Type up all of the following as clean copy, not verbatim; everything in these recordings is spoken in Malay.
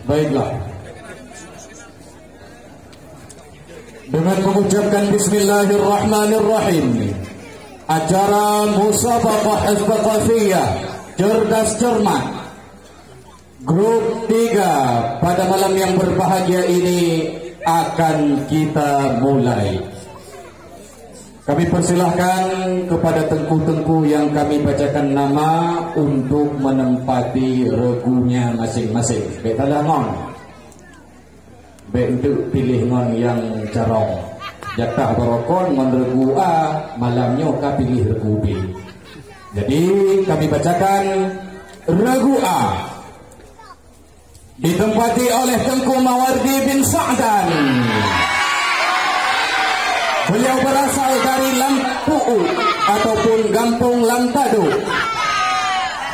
Baiklah. Dengan mengucapkan Bismillahirrahmanirrahim, acara Musabaqah Al-Thaqafiyah Cerdas Cermat Grup 3 pada malam yang berbahagia ini akan kita mulai. Kami persilahkan kepada tengku-tengku yang kami bacakan nama untuk menempati regunya masing-masing. Baik tanda ngon. Baik untuk pilih ngon yang carong. Jatah berokon ngon regu A, malamnya kami pilih regu B. Jadi kami bacakan regu A. Ditempati oleh Tengku Mawardi bin Sa'dan. Beliau berasal dari Lampu'u ataupun Gampung Lamtadu.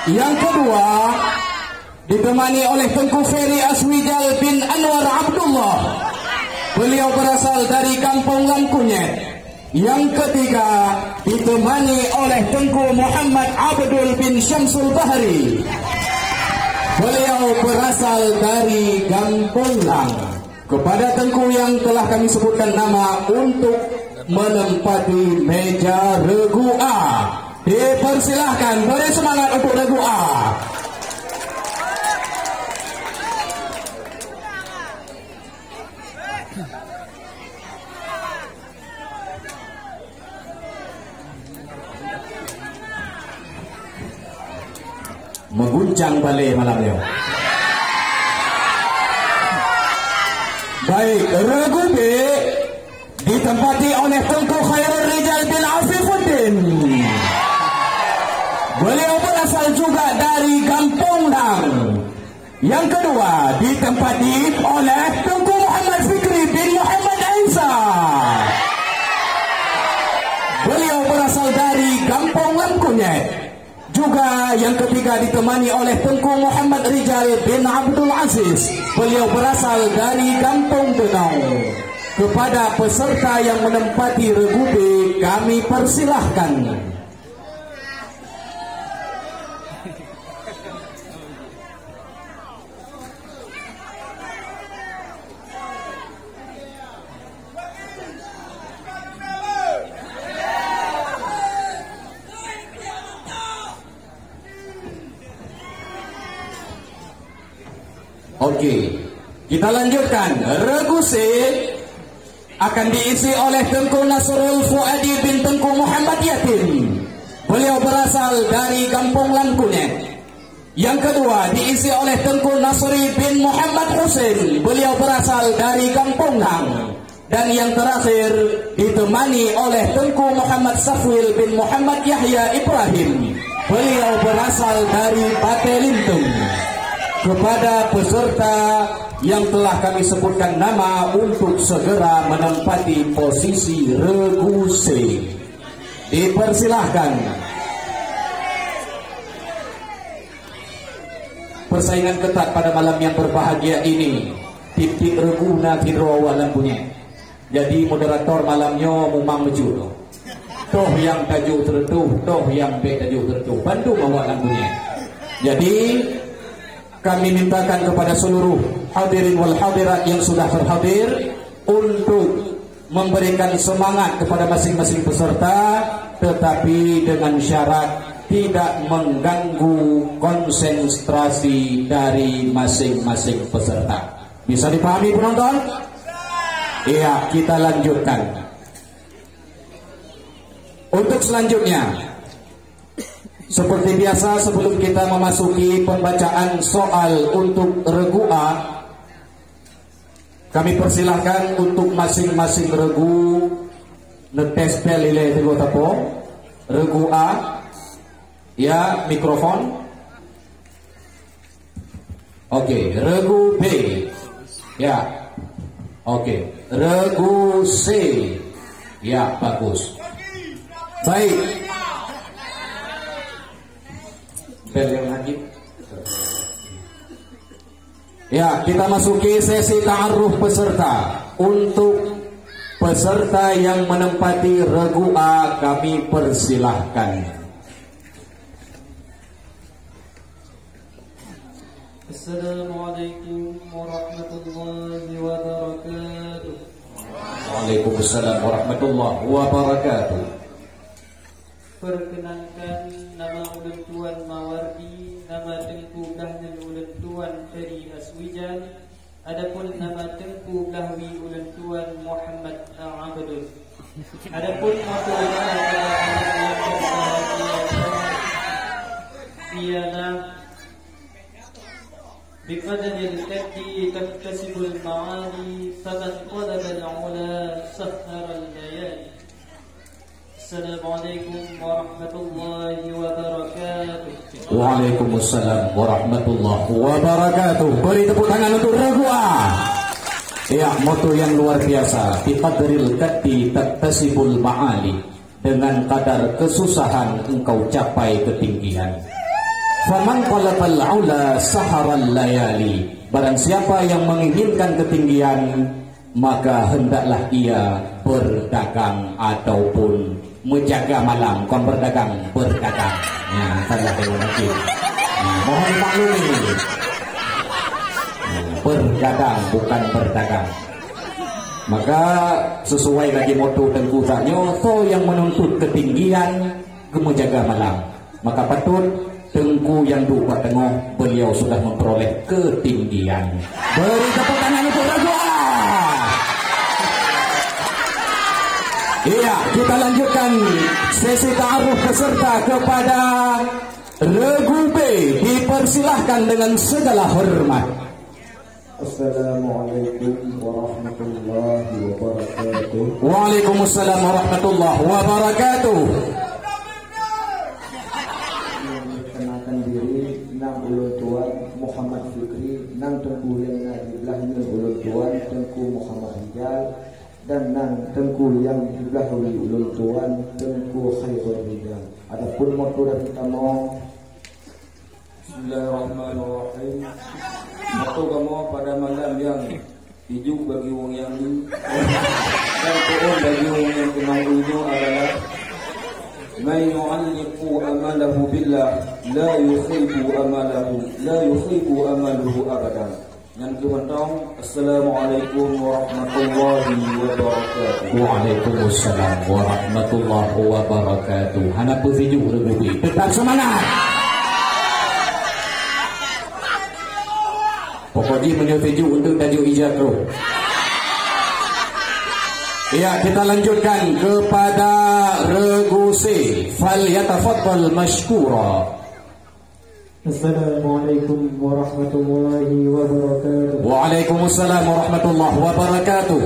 Yang kedua ditemani oleh Tengku Ferry Aswijal bin Anwar Abdullah. Beliau berasal dari Kampung Lamkunyet. Yang ketiga ditemani oleh Tengku Muhammad Abdul bin Syamsul Bahri. Beliau berasal dari Kampung Lang. Kepada tengku yang telah kami sebutkan nama untuk menempati meja regu A, dipersilahkan, beri semangat untuk regu A. Mengguncang balik malam ini. Baik, regu B ditempati oleh Tengku Khairul Rijal bin Afifuddin. Beliau berasal juga dari Kampung Lang. Yang kedua ditempati oleh Tengku Muhammad Fikri bin Muhammad Aiza. Beliau berasal dari Kampung Lamkunyet. Juga yang ketiga ditemani oleh Tengku Muhammad Rijal bin Abdul Aziz. Beliau berasal dari Kampung Denau. Kepada peserta yang menempati regu B, kami persilahkan. Okey, kita lanjutkan. Regu C akan diisi oleh Tengku Nasrul Fuadi bin Tengku Muhammad Yatim. Beliau berasal dari Kampung Lamkunyet. Yang kedua diisi oleh Tengku Nasri bin Muhammad Husin. Beliau berasal dari Kampung Lang. Dan yang terakhir ditemani oleh Tengku Muhammad Safwil bin Muhammad Yahya Ibrahim. Beliau berasal dari Patelintung. Kepada peserta yang telah kami sebutkan nama untuk segera menempati posisi regu C, dipersilahkan. Persaingan ketat pada malam yang berbahagia ini. Tip-tip regu na tidro punya. Jadi moderator malamnya memang maju. Toh yang tajuk tertentu, toh yang B tajuk tertentu. Bantu bawa lampunya. Jadi kami mintakan kepada seluruh hadirin wal hadirat yang sudah terhadir untuk memberikan semangat kepada masing-masing peserta, tetapi dengan syarat tidak mengganggu konsentrasi dari masing-masing peserta. Bisa dipahami penonton? Iya, kita lanjutkan. Untuk selanjutnya, seperti biasa sebelum kita memasuki pembacaan soal untuk regu A, kami persilahkan untuk masing-masing regu netes pelile tego tapo. Regu A, ya, mikrofon. Oke, regu B, ya. Oke, regu C, ya, bagus. Baik. Ya, kita masuki sesi ta'aruf peserta. Untuk peserta yang menempati regu A, kami persilahkan. Assalamualaikum warahmatullahi wabarakatuh. Waalaikumsalam warahmatullahi wabarakatuh. Perkenalkan, nama ulun Tuan Mawardi, nama Tengku Belah ulun Tuan Ferry Aswijan. Adapun nama Tengku Belahwi ulun Tuan Muhammad Abdul. Adapun motornya ialah بقدر الكد تكتسب المعالي فمن طلب العلا سهر الليالي. السلام عليكم ورحمة الله وبركاته. Waalaikumsalam warahmatullahi wabarakatuh. Beri tepuk tangan untuk Regua. Ya, moto yang luar biasa. Biqadril kaddi taktasibul ma'ali. Dengan kadar kesusahan engkau capai ketinggian. Faman talabal ula saharal layali. Barang siapa yang menginginkan ketinggian, maka hendaklah ia berdagang ataupun menjaga malam. Bukan berdagang, berdagang. Ya, salah saya lagi. Mohon dimaklumi. Berdagang bukan berdagang. Maka sesuai lagi moto Tengku Taknyo, so yang menuntut ketinggian, menjaga malam. Maka patut Tengku yang dua tengah, beliau sudah memperoleh ketinggian. Beri tepuk tangan untuk Regua. Iya, kita lanjutkan sesi ta'aruf peserta kepada Regu B. Dipersilahkan dengan segala hormat. Assalamualaikum warahmatullahi wabarakatuh. Waalaikumsalam warahmatullahi wabarakatuh. Perkenalkan diri, nang ulun Tuan Muhammad Fikri, nang Tengku yang di belahnya ulun Tuan Tengku Muhammad Rijal, dan nang Tengku yang di belahnya ulun Tuan Tengku Khairul Rijal. Adapun moto dari kamu, Bismillahirrahmanirrahim. Moto kamu pada malam yang hijau bagi wong yang ni dan turun bagi wong yang kenal hijau adalah man yu'alliqu amalahu billah la yukhibu amaluhu abadan. Yang kementang, Assalamualaikum warahmatullahi wabarakatuh. Waalaikumsalam warahmatullahi wabarakatuh. Hana bersejuk lebih. Tetap semangat. Pokoknya menyetujui untuk tajuk ijazah. Ya, kita lanjutkan kepada Regu C. Falyatafaddal mashkura. Assalamualaikum warahmatullahi wabarakatuh. Waalaikumsalam warahmatullahi wabarakatuh.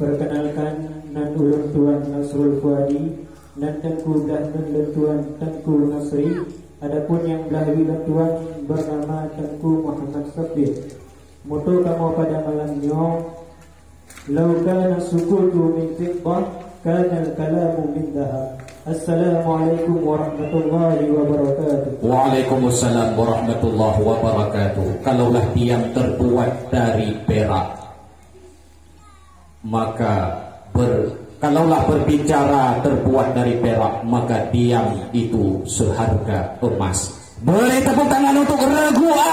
Perkenalkan, nan ulun Tuan Nasrul Fuadi, nan Tengku Belah ulun Tuan Tengku Nasri. Adapun yang Belahwi ulun Tuan bernama Tengku Muhammad Sabit. Moto kamu pada malamnya, lau kana sukutu min fiddah kana al-kalamu min dhahab. Assalamualaikum warahmatullahi wabarakatuh. Waalaikumsalam warahmatullahi wabarakatuh. Kalaulah diam terbuat dari perak, maka kalaulah berbicara terbuat dari perak, maka diam itu seharga emas. Beri tepuk tangan untuk Regu A.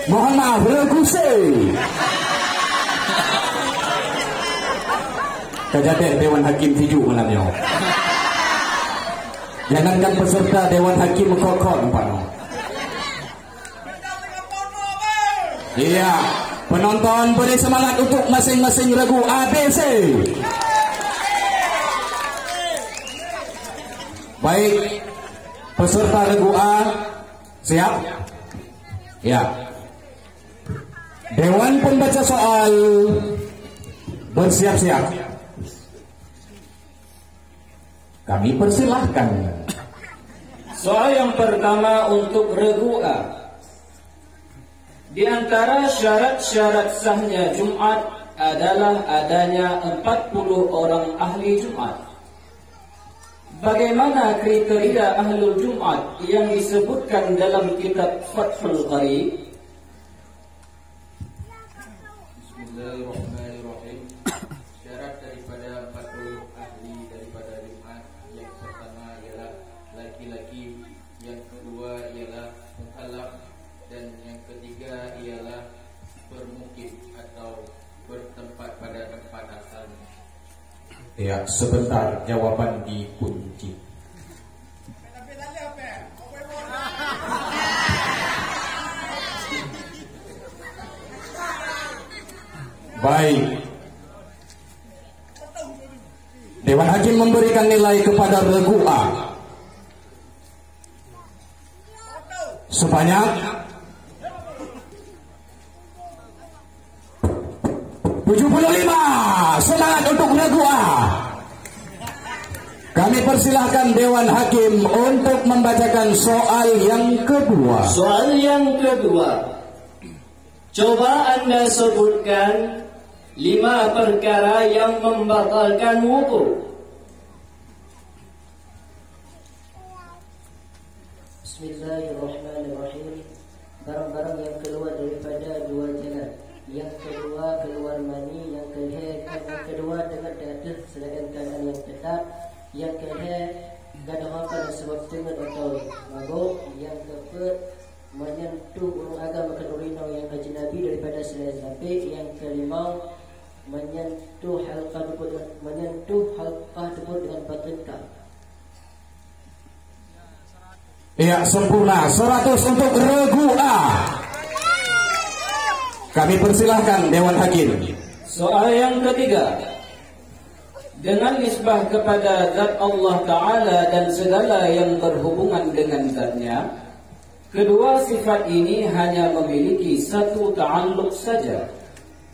Mohon maaf, Regu C. Kejadian Dewan Hakim Fiju malamnya. Jangankan peserta Dewan Hakim kokon pano. Iya, penonton beri semangat untuk masing-masing Regu ABC. Baik, peserta Regu A siap? Ya. Dewan pembaca soal bersiap-siap. Kami persilahkan. Soal yang pertama untuk Regu A. Di antara syarat-syarat sahnya Jumat adalah adanya 40 orang ahli Jumat. Bagaimana kriteria ahlul Jumat yang disebutkan dalam kitab Fathul Qarib? Bismillahirrahmanirrahim. Syarat daripada 40 ahli daripada Jumat, yang pertama ialah laki-laki, yang kedua ialah mukallaf, Ya, sebentar jawaban dikunci. Baik. Dewan Hakim memberikan nilai kepada regu A sebanyak 75. Semangat untuk regu A. Kami persilahkan Dewan Hakim untuk membacakan soal yang kedua. Soal yang kedua. Coba Anda sebutkan 5 perkara yang membatalkan wudu. Bismillahirrahmanirrahim. Barang-barang yang keluar daripada 2 jalan. Yang kedua keluar mani, yang kedua dengan darah sedangkan keadaan yang tetap. Yang kedua gadah makan sebab tengah atau mabuk. Yang keempat menyentuh ulung agama kendurino yang ajnabi daripada selain Nabi. Yang kelima menyentuh halqah dubur dengan batinkah. Ya, sempurna. 100 untuk regu A. Kami persilahkan Dewan Hakim. Soal yang ketiga. Dengan nisbah kepada zat Allah Ta'ala dan segala yang berhubungan dengan zatnya, kedua sifat ini hanya memiliki satu ta'alluq saja,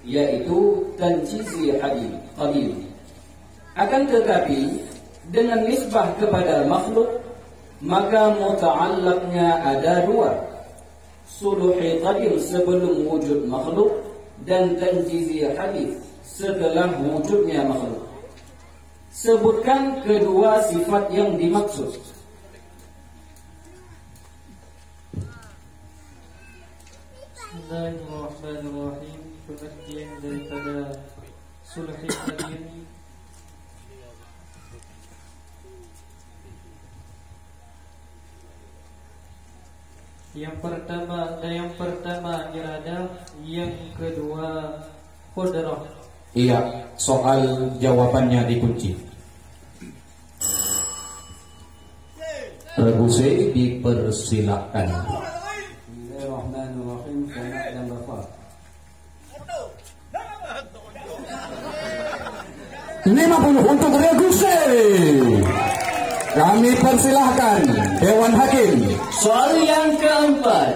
yaitu tanjizi qadim. Akan tetapi dengan nisbah kepada makhluk, maka muta'allaqnya ada 2. Suluhi qadim sebelum wujud makhluk dan tanjizi hadith setelah wujudnya makhluk. Sebutkan kedua sifat yang dimaksud. Bismillahirrahmanirrahim. Pengertian daripada Sulhi qadim. Yang pertama irada, yang kedua qudrah. Iya, soal jawabannya dikunci. Regu C dipersilakan. Bismillahirrahmanirrahim. Selamat dan berfah. 50 untuk regu C. Kami persilahkan Dewan Hakim. Soal yang keempat.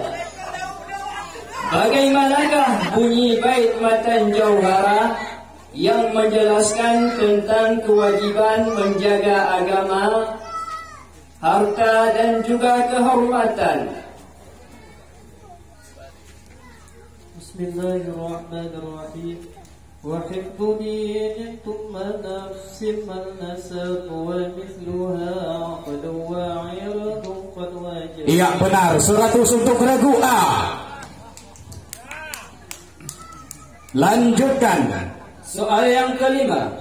Bagaimanakah bunyi bait matan jauhara yang menjelaskan tentang kewajiban menjaga agama, harta dan juga kehormatan? Bismillahirrahmanirrahim. وحفظ دين ثم نفس من نسب ومثلها عقد وعرض قد وجب. Iya benar, 100 untuk regu A. Lanjutkan. Soal yang kelima.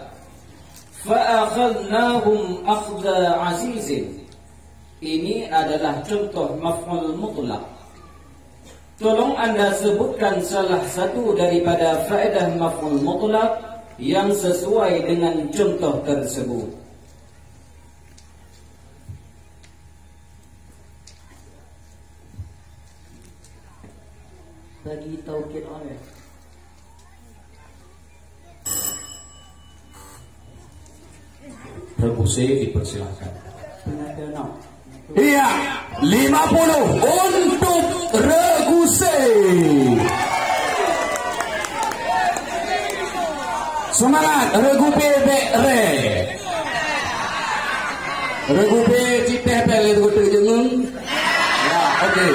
Fa'akhadnahum akhda azizin. Ini adalah contoh maf'ul mutlaq. Tolong Anda sebutkan salah satu daripada faedah maf'ul mutlaq yang sesuai dengan contoh tersebut. Bagi taukid oleh Regu C dipersilakan. pengatenau. Iya, 50 untuk regu C. Semangat regu B Re. Regu B citepel itu terjemung. Ya, okey.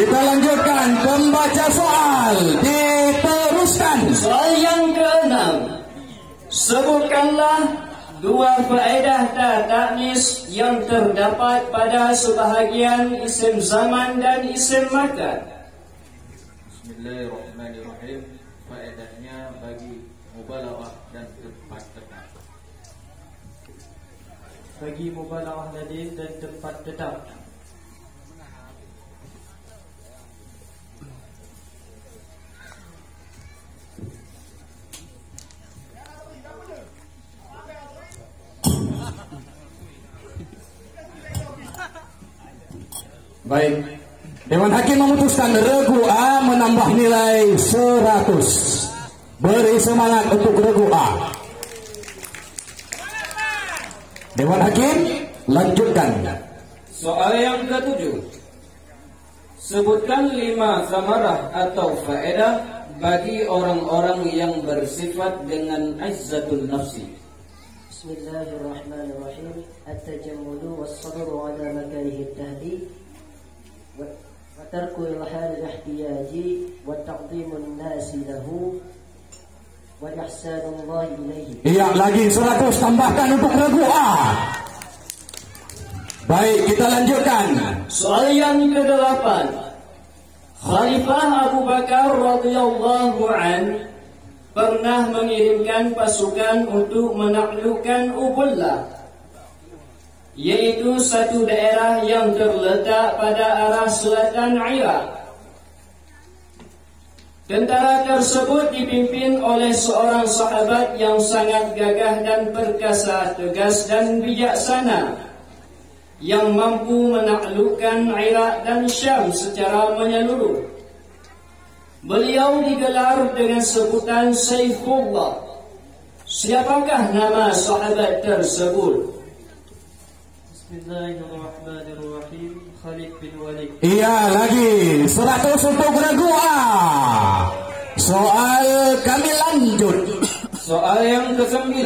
Kita lanjutkan pembaca soal. Diteruskan. Soal yang keenam. Sebutkanlah 2 faedah ta'nis yang terdapat pada sebahagian isim zaman dan isim makan. Bismillahirrahmanirrahim. Faedahnya bagi mubalaghah dan tempat tetap. Bagi mubalaghah ladin dan tempat tetap. Baik. Dewan Hakim memutuskan regu A menambah nilai 100. Beri semangat untuk regu A. Dewan Hakim lanjutkan. Soal yang ke-7. Sebutkan 5 samarah atau faedah bagi orang-orang yang bersifat dengan izzatul nafsi. Bismillahirrahmanirrahim. At-tajammulu was-sabru ala makarih at-tahdi wa tarku al-hal al-ihtiyaji wa taqdimun nasi lahu wa ihsanullah ilaihi. Iya, lagi 100 tambahkan untuk regu A. Baik, kita lanjutkan. Soal yang ke-8. Khalifah Abu Bakar radhiyallahu an pernah mengirimkan pasukan untuk menaklukkan Ubullah, yaitu satu daerah yang terletak pada arah selatan Iraq. Tentara tersebut dipimpin oleh seorang sahabat yang sangat gagah dan perkasa, tegas dan bijaksana, yang mampu menaklukkan Iraq dan Syam secara menyeluruh. Beliau digelar dengan sebutan Saifullah. Siapakah nama sahabat tersebut? Bismillahirrahmanirrahim. Khalid bin Walid. Iya, lagi 100 untuk regu A. Soal kami lanjut. Soal yang ke-9.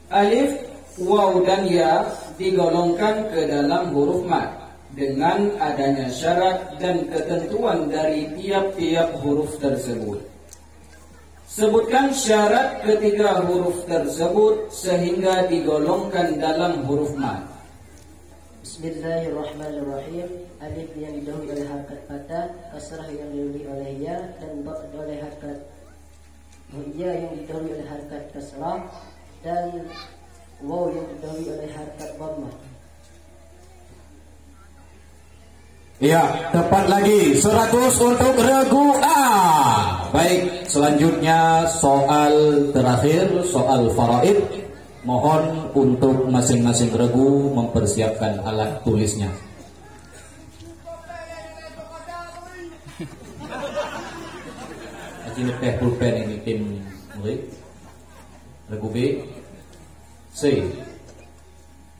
Alif, waw dan ya digolongkan ke dalam huruf mat dengan adanya syarat dan ketentuan dari tiap-tiap huruf tersebut. Sebutkan syarat ketiga huruf tersebut sehingga digolongkan dalam huruf mat. Bismillahirrahmanirrahim. Alif yang didahului oleh harakat fathah, kasrah yang didahului oleh ya, dan ba oleh harakat ya yang didahului oleh harakat kasrah, dan waw yang didahului oleh harakat dhammah. Ya, tepat lagi 100 untuk regu A. Baik, selanjutnya soal terakhir, soal faraid. Mohon untuk masing-masing regu mempersiapkan alat tulisnya. Aji letih pulpen ini tim murid. Regu B, C.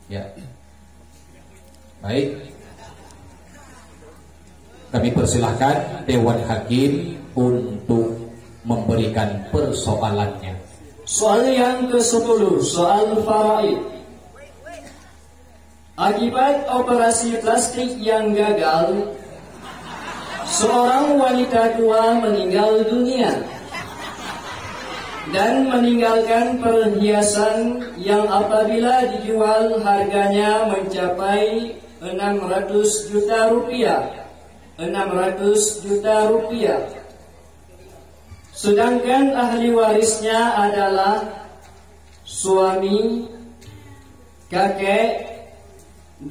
Ya. Baik. Kami persilahkan Dewan Hakim untuk memberikan persoalannya. Soal yang ke-10, soal faraid. Akibat operasi plastik yang gagal, seorang wanita tua meninggal dunia dan meninggalkan perhiasan yang apabila dijual harganya mencapai 600 juta rupiah. 600 juta rupiah. Sedangkan ahli warisnya adalah suami, kakek,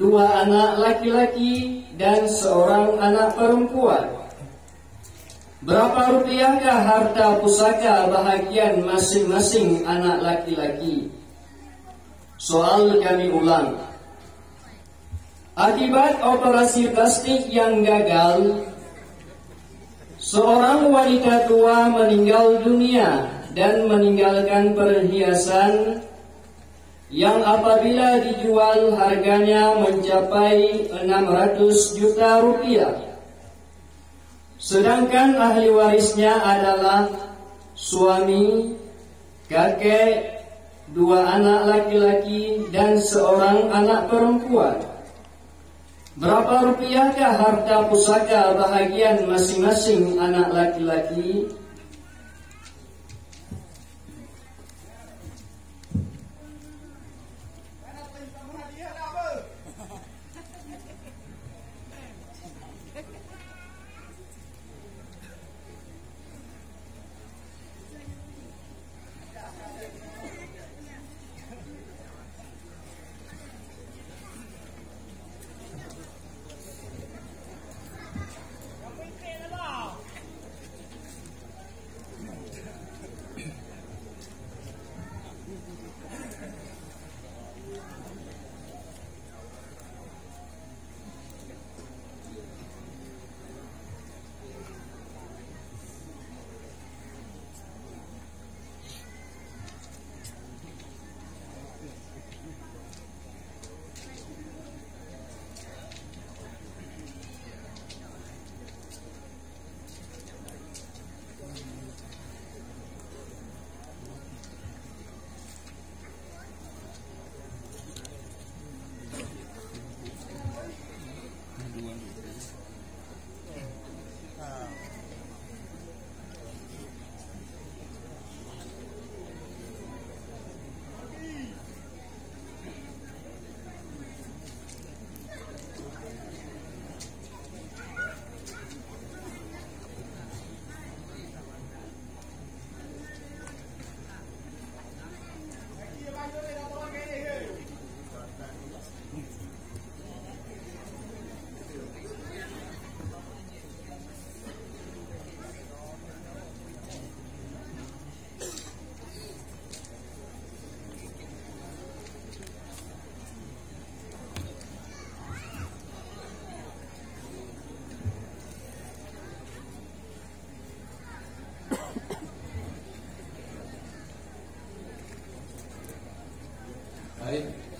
2 anak laki-laki dan seorang anak perempuan. Berapa rupiahkah harta pusaka bahagian masing-masing anak laki-laki? Soal kami ulang. Akibat operasi plastik yang gagal, seorang wanita tua meninggal dunia dan meninggalkan perhiasan yang apabila dijual harganya mencapai 600 juta rupiah. Sedangkan ahli warisnya adalah suami, kakek, 2 anak laki-laki dan seorang anak perempuan. Berapa rupiahkah harta pusaka bahagian masing-masing anak laki-laki?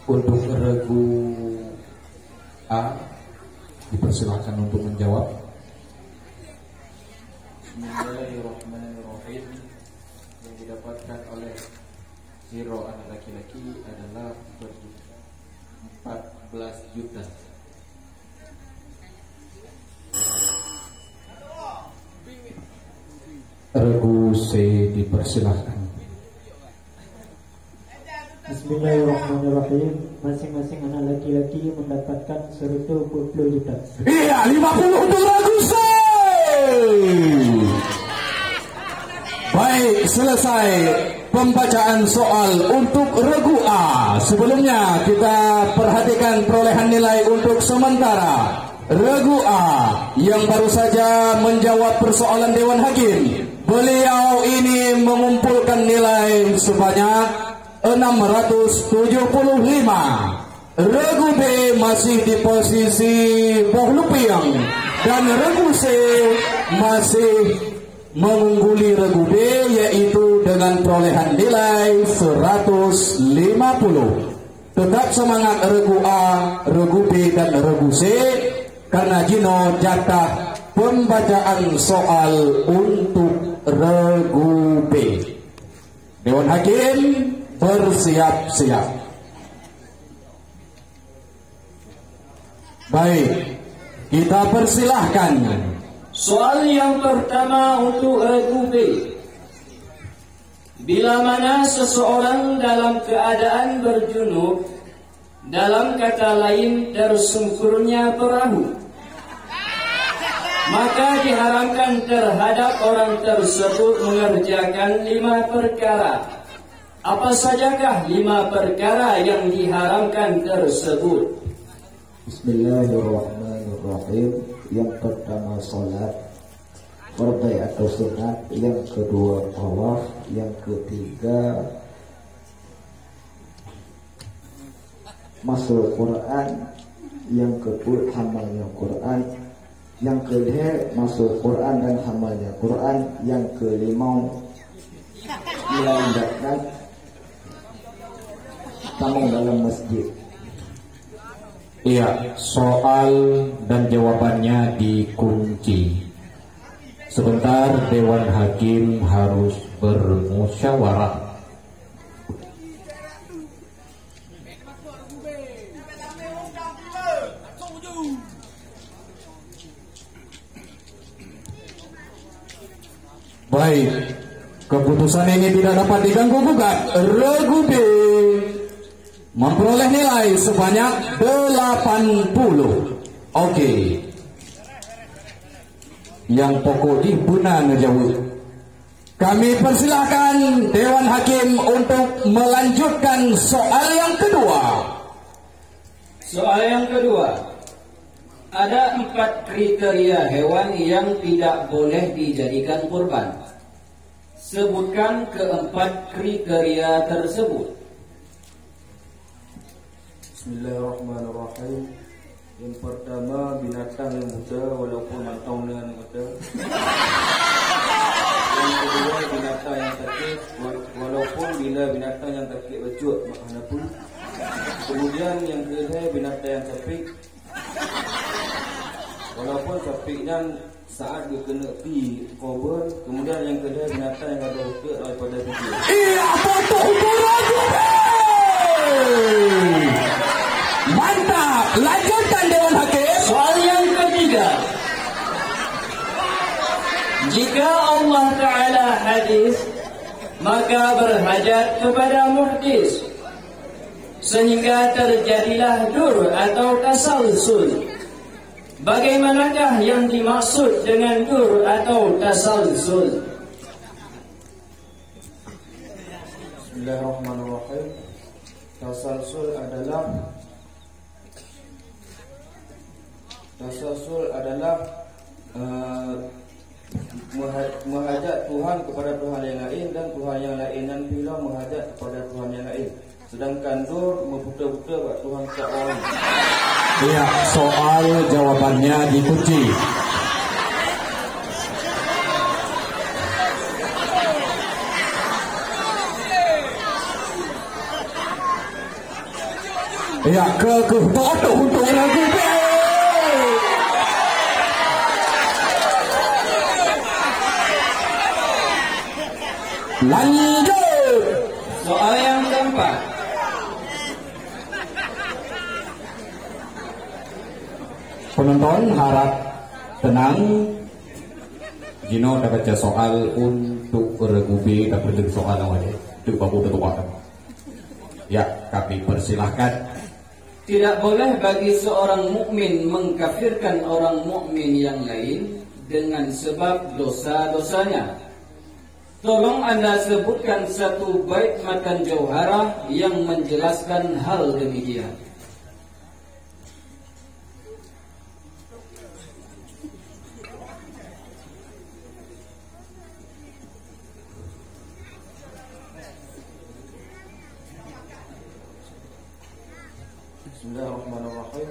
Untuk regu A, dipersilakan untuk menjawab. Bismillahirrahmanirrahim. Yang didapatkan oleh Zero anak laki-laki adalah 14 juta. Regu C, dipersilakan. Bismillahirrahmanirrahim. Masing-masing anak laki-laki mendapatkan 120 juta. Iya, 50 untuk regu C. Baik, selesai pembacaan soal untuk regu A. Sebelumnya kita perhatikan perolehan nilai untuk sementara. Regu A yang baru saja menjawab persoalan Dewan Hakim, beliau ini mengumpulkan nilai sebanyak 675. Regu B masih di posisi Boh Lupiang dan regu C masih mengungguli regu B, yaitu dengan perolehan nilai 150. Tetap semangat regu A, regu B dan regu C, karena Gino jatah pembacaan soal untuk regu B. Dewan Hakim bersiap-siap. Baik, kita persilahkan. Soal yang pertama untuk regu B. Bila mana seseorang dalam keadaan berjunub, dalam kata lain tersungkurnya perahu, maka diharamkan terhadap orang tersebut mengerjakan 5 perkara. Apa sajakah 5 perkara yang diharamkan tersebut? Bismillahirrahmanirrahim. Yang pertama solat fardhu atau sunat, yang kedua tawaf, yang ketiga masuk Quran, yang kedua hamalnya Quran, yang kelima masuk Quran dan hamalnya Quran, yang kelima melanjutkan tamu dalam masjid. Iya, soal dan jawabannya dikunci. Sebentar, Dewan Hakim harus bermusyawarah. Baik, keputusan ini tidak dapat diganggu gugat. Regu B memperoleh nilai sebanyak 80. Okey. Yang pokok di guna ngejawab. Kami persilahkan Dewan Hakim untuk melanjutkan soal yang kedua. Soal yang kedua. Ada 4 kriteria hewan yang tidak boleh dijadikan kurban. Sebutkan keempat kriteria tersebut. Bismillahirrahmanirrahim. Yang pertama, binatang yang buta walaupun matang dengan mata. Yang kedua, binatang yang sakit walaupun bila binatang yang sakit bercut makna pun. Kemudian yang ketiga, binatang yang capik walaupun capiknya saat dia kena pi korban. Kemudian yang kedua, binatang yang ada utak daripada tujuh. Iya, betul regu B. Mantap, lanjutkan Dewan Hakim. Soal yang ketiga. Jika Allah Ta'ala hadis, maka berhajat kepada muhdis, sehingga terjadilah dur atau tasalsul. Bagaimanakah yang dimaksud dengan dur atau tasalsul? Bismillahirrahmanirrahim. Tasalsul adalah menghajat Tuhan kepada Tuhan yang lain, dan Tuhan yang lain dan pula menghajat kepada Tuhan yang lain. Sedangkan dur membuta-buta buat Tuhan setiap orang. Iya, soal jawabannya dikunci. Ya ke foto untuk lagu B. Lanjut. Soal yang keempat. Penonton harap tenang. Gino dah baca soal untuk regu B, dah berdengar soal awal ni. Itu babu ketua. Ya, kami persilahkan. Tidak boleh bagi seorang mukmin mengkafirkan orang mukmin yang lain dengan sebab dosa-dosanya. Tolong anda sebutkan satu bait matan jauharah yang menjelaskan hal demikian. Bismillahirrahmanirrahim.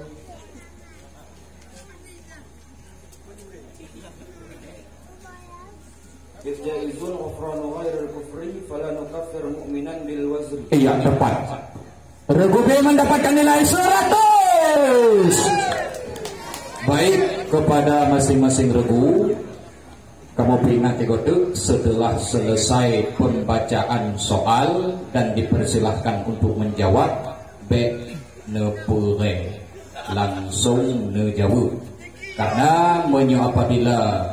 Jaizun ghufranu ghairil kufri fala nukaffir mu'minan bil wazri. Iya, tepat. Regu B mendapatkan nilai 100. Baik, kepada masing-masing regu, kamu peringat ikotuk setelah selesai pembacaan soal dan dipersilahkan untuk menjawab, baik nepure langsung nejawab. Karena apabila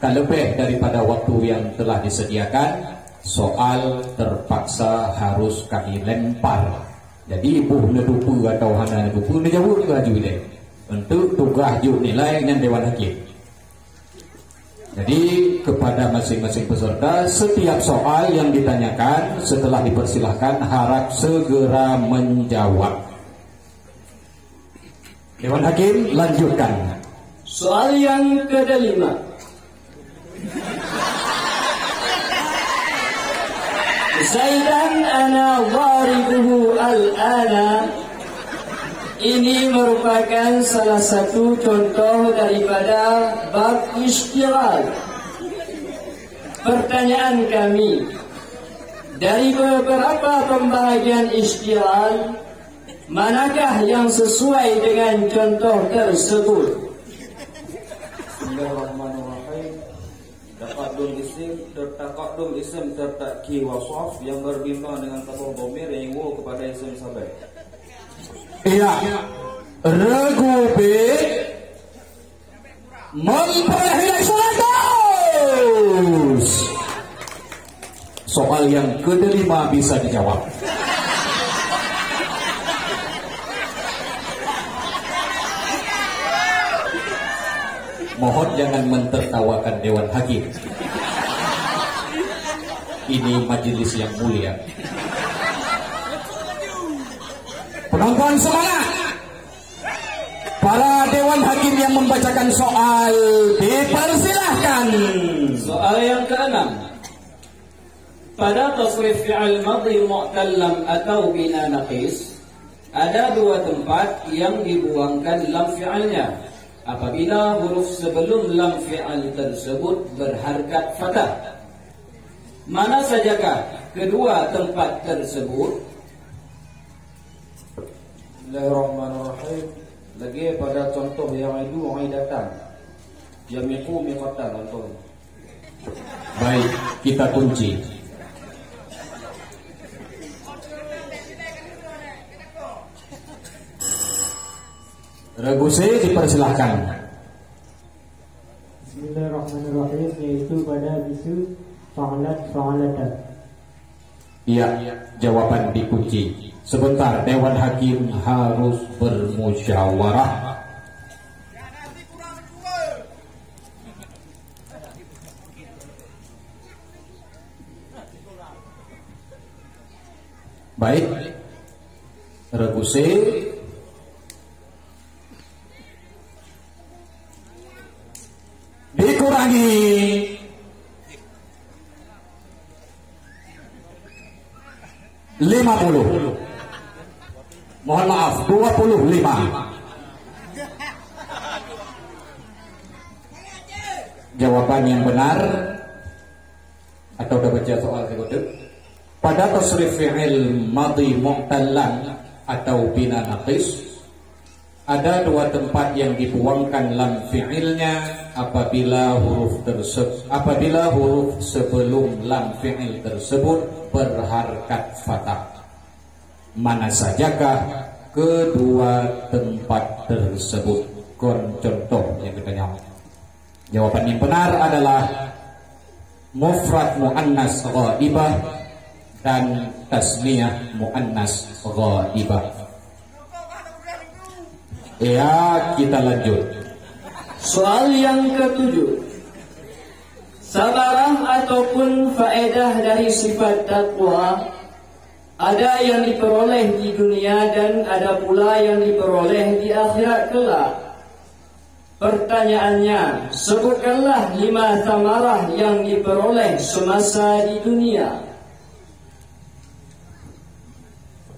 lebih daripada waktu yang telah disediakan, soal terpaksa harus kami lempar. Jadi ibu nedupu atau hana nedupu nejawab juga juga untuk tugas juk nilai dengan Dewan Hakim. Jadi kepada masing-masing peserta, setiap soal yang ditanyakan setelah dipersilahkan harap segera menjawab. Dewan Hakim lanjutkan. Soal yang ke-5. Zaidan ana waribuhu al-ana. Ini merupakan salah satu contoh daripada bab istighal. Pertanyaan kami, dari beberapa pembahagian istighal, manakah yang sesuai dengan contoh tersebut? Bismillahirrahmanirrahim. Taqaddum isim tertaki wasaf yang berbima dengan kata dhamir yang wo kepada isim sabai. Iya, regu B memperoleh nilai 100. Soal yang ke-5 bisa dijawab. Mohon jangan mentertawakan Dewan Hakim. Ini majelis yang mulia. Penonton semangat. Para Dewan Hakim yang membacakan soal dipersilahkan. Soal yang ke-6. Pada tasrif fi'al madhi mu'tallam atau bina naqis, ada dua tempat yang dibuangkan lam fi'alnya apabila huruf sebelum lam fi'al tersebut berharkat fathah. Mana sajakah kedua tempat tersebut? Bismillahirrahmanirrahim. Lagi pada contoh yang itu datang. Yamiqu miqatan contoh. Baik, kita kunci. Regu C dipersilahkan. Bismillahirrahmanirrahim, yaitu pada bisu fa'alat fa'alata. Iya, jawaban dikunci. Sebentar, Dewan Hakim harus bermusyawarah. Baik, regu C dikurangi 50. Mohon maaf, 25. Jawaban yang benar atau udah baca soal berikutnya. Pada tasrif fi'il madhi mu'tallan atau bina naqis. Ada dua tempat yang dibuangkan lam fi'ilnya apabila huruf sebelum lam fi'il tersebut berharkat fathah. Mana sajakah kedua tempat tersebut? Contoh yang kita jawab. Jawapan yang benar adalah mufrad muannas ghaibah dan tasniyah muannas ghaibah. Ya, kita lanjut. Soal yang ke-7. Sabarah ataupun faedah dari sifat takwa ada yang diperoleh di dunia dan ada pula yang diperoleh di akhirat kelak. Pertanyaannya, sebutkanlah 5 samarah yang diperoleh semasa di dunia.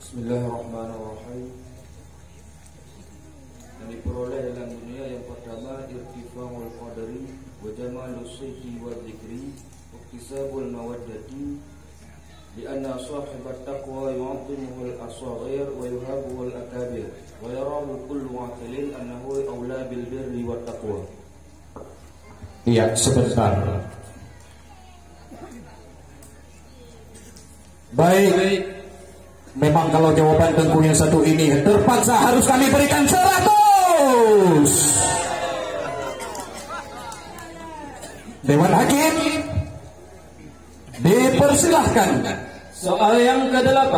Bismillahirrahmanirrahim. Yang diperoleh dalam dunia yang pertama irtifa'ul qadari wa jamalus sayyi wa dzikri wa iktisabul mawaddati li'anna sahibat taqwa yu'timuhu al-asghir wa yuhabuhu al-akabir wa yarahu kullu aqilin annahu awla bil birri wat taqwa. Iya, sebentar. Baik. Memang kalau jawaban Tengku yang satu ini terpaksa harus kami berikan 100. Dewan Hakim dipersilahkan. Soal yang ke-8.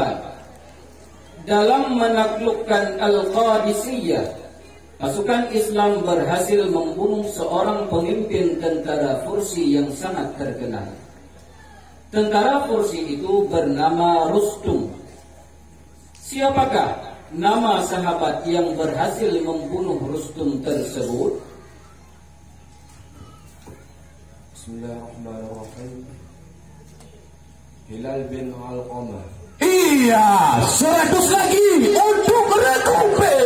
Dalam menaklukkan Al-Qadisiyah, pasukan Islam berhasil membunuh seorang pemimpin tentara Fursi yang sangat terkenal. Tentara Fursi itu bernama Rustum. Siapakah nama sahabat yang berhasil membunuh Rustum tersebut? Bismillahirrahmanirrahim. Hilal bin Alqamah. Iya, 100 lagi untuk Rekupe.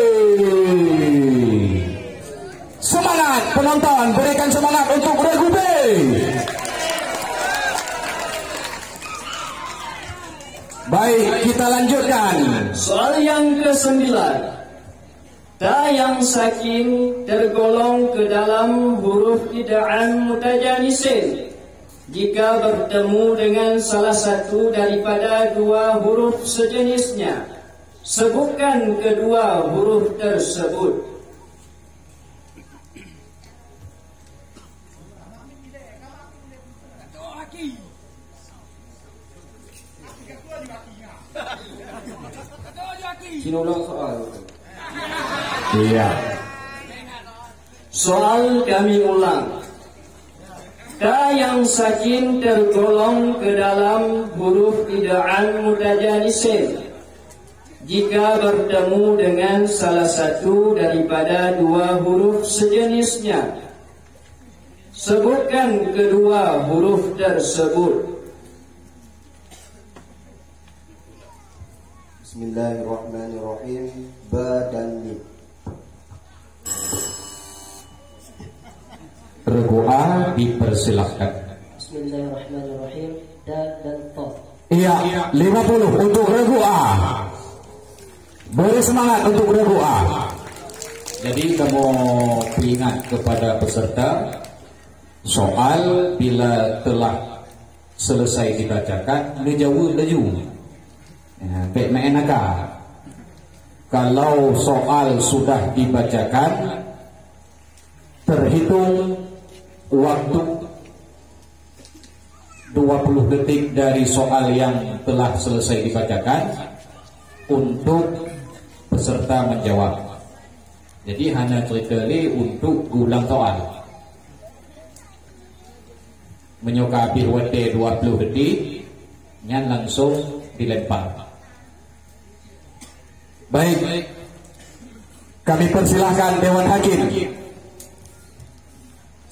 Semangat penonton, berikan semangat untuk Rekupe. Baik, kita lanjutkan. Soal yang ke-9. Ta yang sakin tergolong ke dalam huruf idaan mutajanisin jika bertemu dengan salah satu daripada 2 huruf sejenisnya. Sebutkan kedua huruf tersebut. Sini ulang soal. Iya. Soal kami ulang. Ta yang sakin tergolong ke dalam huruf idaan mutajanisin jika bertemu dengan salah satu daripada 2 huruf sejenisnya. Sebutkan kedua huruf tersebut. Bismillahirrahmanirrahim. Ba dan mim. Regu A dipersilahkan. Bismillahirrahmanirrahim. Da dan ta. Iya, 50 untuk Regu A. Beri semangat untuk Regu A. Jadi kamu ingat kepada peserta, soal bila telah selesai dibacakan, dijawab laju. Baik main agak. Kalau soal sudah dibacakan, terhitung waktu 20 detik dari soal yang telah selesai dibacakan untuk peserta menjawab. Jadi hanya cerita li untuk ulang soal. Menyuka habis waktu 20 detik, nyan langsung dilempar. Baik, kami persilahkan Dewan Hakim.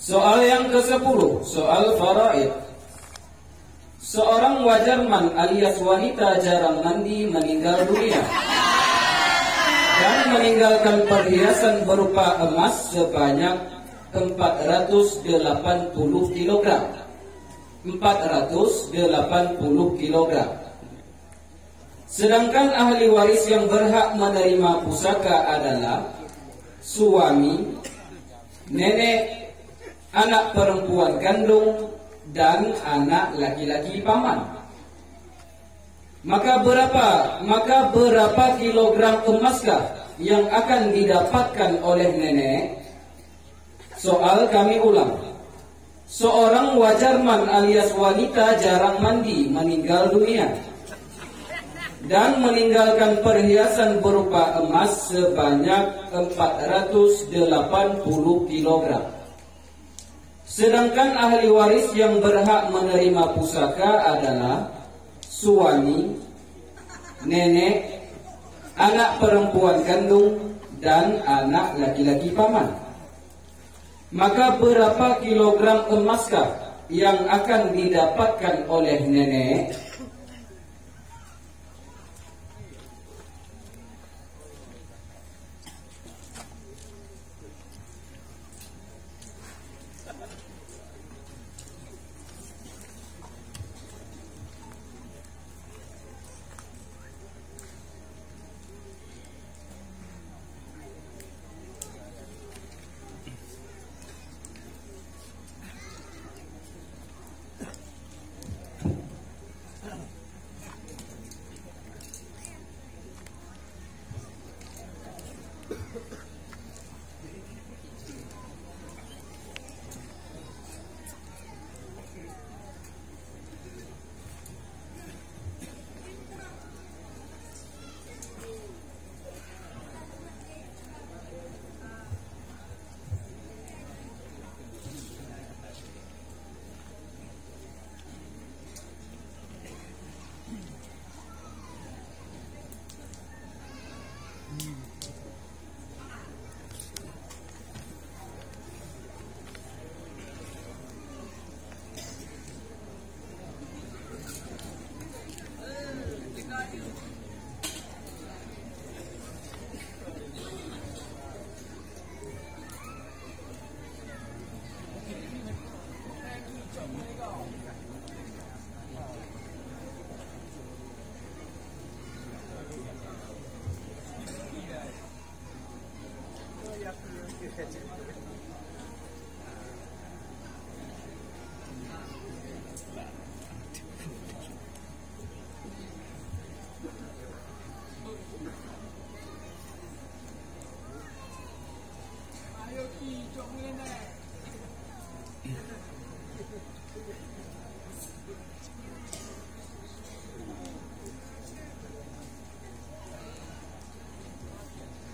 Soal yang ke-10, soal faraid. Seorang wajarman alias wanita jarang mandi meninggal dunia dan meninggalkan perhiasan berupa emas sebanyak 480 kg. 480 kg. Sedangkan ahli waris yang berhak menerima pusaka adalah suami, nenek, anak perempuan kandung, dan anak laki-laki paman. Maka berapa kilogram emaskah yang akan didapatkan oleh nenek? Soal kami ulang. Seorang wajarman alias wanita jarang mandi meninggal dunia dan meninggalkan perhiasan berupa emas sebanyak 480 kg. Sedangkan ahli waris yang berhak menerima pusaka adalah suami, nenek, anak perempuan kandung, dan anak laki-laki paman. Maka berapa kilogram emaskah yang akan didapatkan oleh nenek?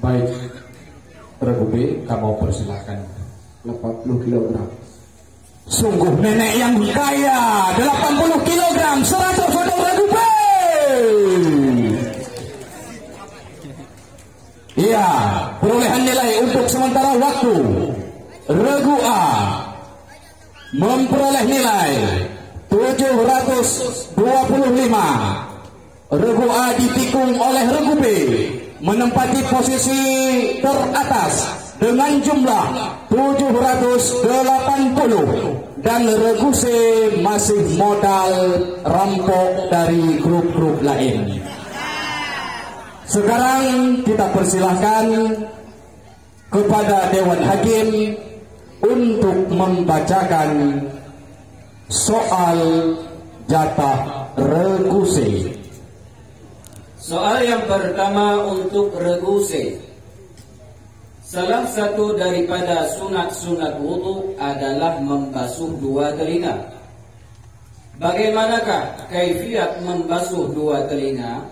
Baik, Regu B, kamu persilahkan. 80 kg. Sungguh nenek yang kaya. 80 kg 100 untuk Regu B. Iya, perolehan nilai untuk sementara waktu Regu A memperoleh nilai 725. Regu A ditikung oleh Regu B menempati posisi teratas dengan jumlah 780 dan Regu C masih modal rampok dari grup-grup lain. Sekarang kita persilahkan kepada Dewan Hakim untuk membacakan soal jatah Regu C. Soal yang pertama untuk Regu C. Salah satu daripada sunat-sunat wudu adalah membasuh dua telinga. Bagaimanakah kaifiat membasuh dua telinga?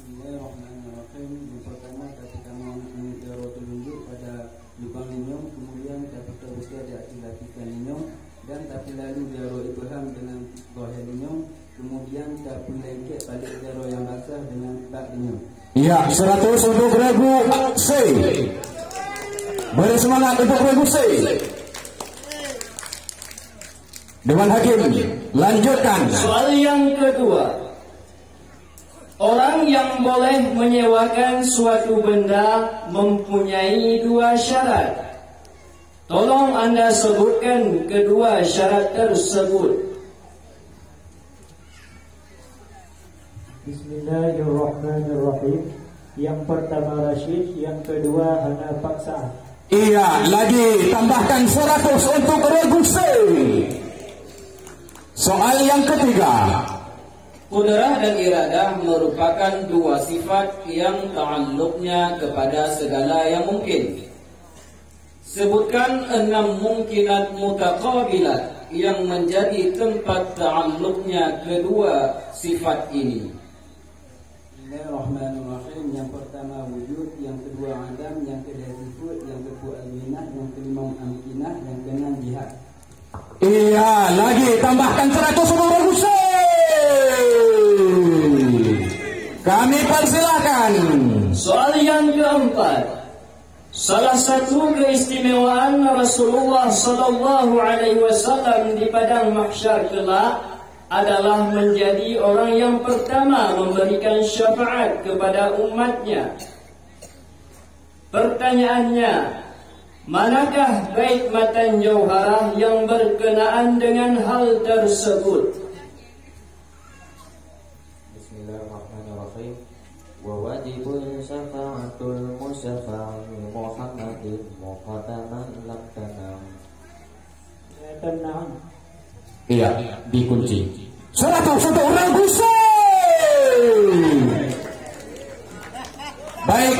Bismillahirrahmanirrahim. Yang pertama ketika mengikhtiar telunjuk pada lubang linyong, kemudian dapat terusnya diaktifkan linyong dan tapi lalu jaro ibham dengan zahir linyong, kemudian dapat lengket balik jaro yang basah dengan bak linyong. Ya, 100 untuk Regu C. Beri semangat untuk Regu C. Dewan Hakim, lanjutkan. Soal yang kedua. Orang yang boleh menyewakan suatu benda mempunyai dua syarat. Tolong anda sebutkan kedua syarat tersebut. Bismillahirrahmanirrahim. Yang pertama Rashid, yang kedua Hana Paksa. Iya, lagi tambahkan 100 untuk Regusi. Soal yang ketiga. Qudrah dan iradah merupakan dua sifat yang ta'alluqnya kepada segala yang mungkin. Sebutkan 6 mungkinat mutaqabilat yang menjadi tempat ta'alluqnya kedua sifat ini. Bismillahirrahmanirrahim. Yang pertama wujud, yang kedua adam, yang kedua sifat, yang kedua al-minah, yang kelima amkinah, yang keenam jihad. Iya, lagi tambahkan 100 untuk Regusi. Kami persilahkan. Soal yang keempat. Salah satu keistimewaan Rasulullah sallallahu alaihi wasallam di padang mahsyar kelak adalah menjadi orang yang pertama memberikan syafaat kepada umatnya. Pertanyaannya, manakah bait matan jauharah yang berkenaan dengan hal tersebut? Bismillahirrahmanirrahim. Wa wajibul syafa'atul musyafa'i Muhammadin muqaddaman lam tanam. Tenang. Iya, dikunci. 100 untuk Regusi. Baik,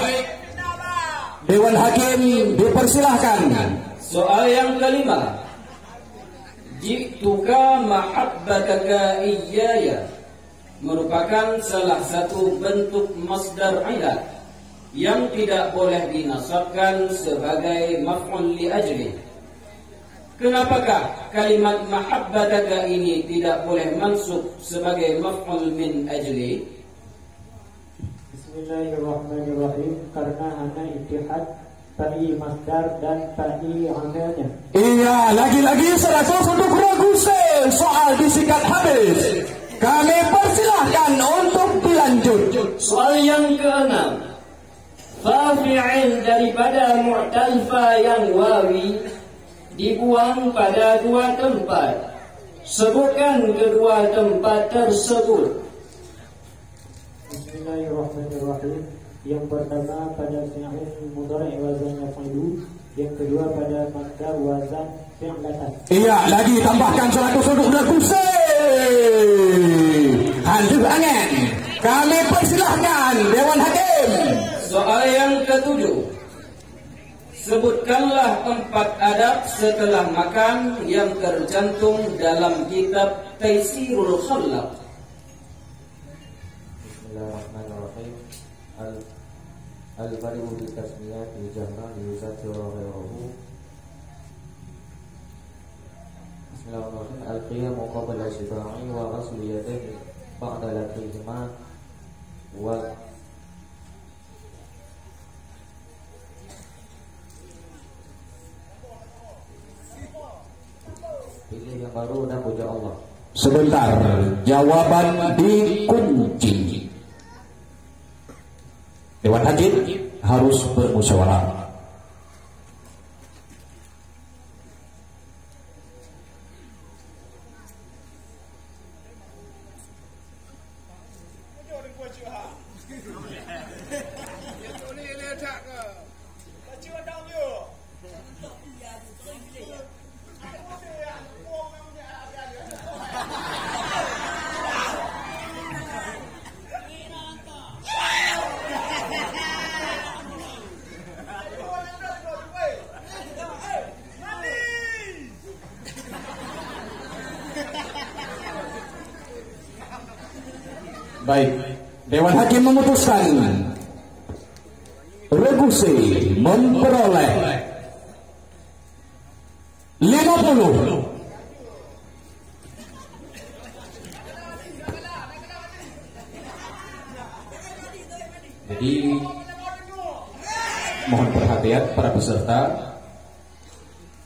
Dewan Hakim dipersilahkan. Soal yang kelima. Ji'tuka mahabbataka iyaya merupakan salah satu bentuk masdar ilah yang tidak boleh dinasabkan sebagai maf'ul li ajli. Kenapakah kalimat mahabbataka ini tidak boleh mansub sebagai maf'ul min ajli? Bismillahirrahmanirrahim. Karena hana ittihad ta'i masdar dan ta'i amilnya. Iya, lagi-lagi 100 untuk Regusi. Soal disingkat habis. Kami persilahkan untuk dilanjut. Soal yang keenam. Fa fi'il daripada mu'tal fa yang wawi dibuang pada dua tempat. Sebutkan kedua tempat tersebut. Bismillahirrahmanirrahim. Yang pertama pada fi'il mudhari' wazan yaf'alu, yang kedua pada masdar wazan fi'latan. Iya, lagi tambahkan 100 untuk Regusi. Handuk angin. Kami persilahkan Dewan Hakim. Soal yang ketujuh. Sebutkanlah 4 adab setelah makan yang tercantum dalam kitab Taisirul Khallaq. Bismillahirrahmanirrahim. Al-bari'u bi tasmiyati jahran yuzatiru ghayruhu. Bismillahirrahmanirrahim. Al-qiyamu qabla shiba'i wa ghaslu yadayhi ba'da lakrihima wa pilih yang baru dan puja Allah. Sebentar, jawaban dikunci. Dewan Hakim harus bermusyawarah. Baik, Dewan Hakim memutuskan Regusi memperoleh 50. Jadi mohon perhatian para peserta.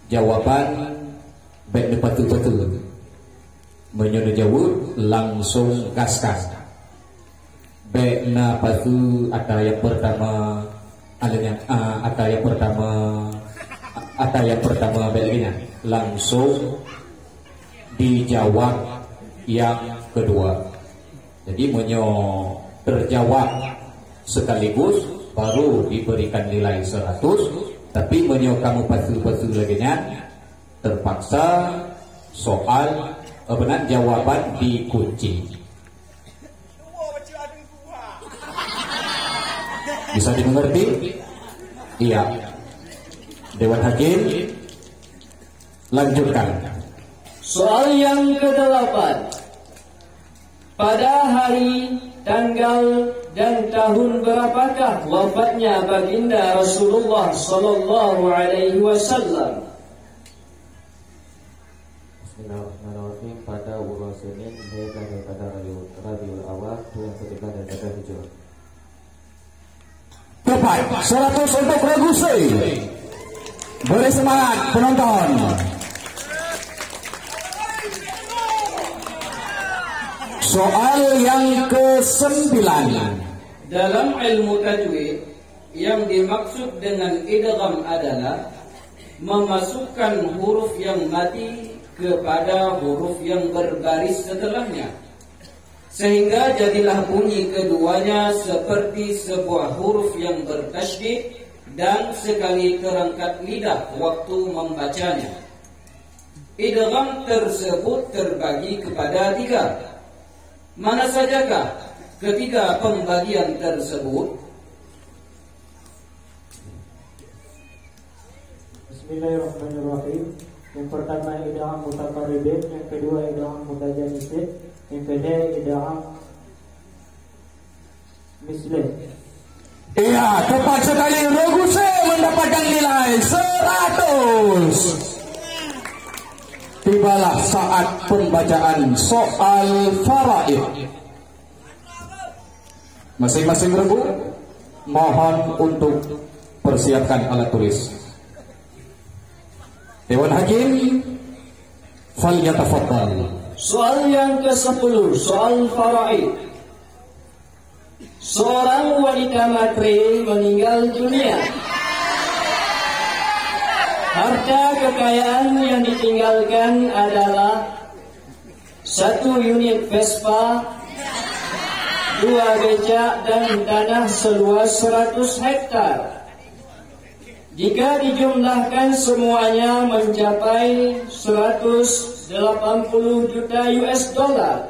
Jawaban baik betul-betul menyono jawab langsung gaskan. Baik na patu ada yang pertama ada yang pertama baiknya langsung dijawab yang kedua. Jadi menyo terjawab sekaligus baru diberikan nilai 100. Tapi menyo kamu pasu-pasu lagi terpaksa soal benar jawaban dikunci. Bisa dimengerti? Iya. Dewan Hakim lanjutkan. Soal yang ke-8. Pada hari, tanggal, dan tahun berapakah wafatnya baginda Rasulullah sallallahu alaihi wasallam? Bismillahirrahmanirrahim. Pada bulan Senin daripada Rabiul Awal yang ketiga daripada Hijrah. Tepat 100 untuk Regusi. Beri semangat penonton. Soal yang ke-9. Dalam ilmu tajwid, yang dimaksud dengan idgham adalah memasukkan huruf yang mati kepada huruf yang berbaris setelahnya, sehingga jadilah bunyi keduanya seperti sebuah huruf yang bertasydid dan sekali terangkat lidah waktu membacanya. Idgham tersebut terbagi kepada 3. Mana sajakah ketiga pembagian tersebut? Bismillahirrahmanirrahim. Yang pertama idgham mutaqarribin, yang kedua idgham mutajanisin, yang ketiga idgham mislih. Iya, tepat sekali. Regusi mendapatkan nilai 100. Tibalah saat pembacaan soal faraid. Masing-masing regu mohon untuk persiapkan alat tulis. Dewan Hakim falyatafaddal. Soal yang ke-10, soal faraid. Seorang wanita matre meninggal dunia. Harta kekayaan yang ditinggalkan adalah 1 unit Vespa, 2 becak, dan tanah seluas 100 hektar. Jika dijumlahkan semuanya mencapai 180 juta US dollar.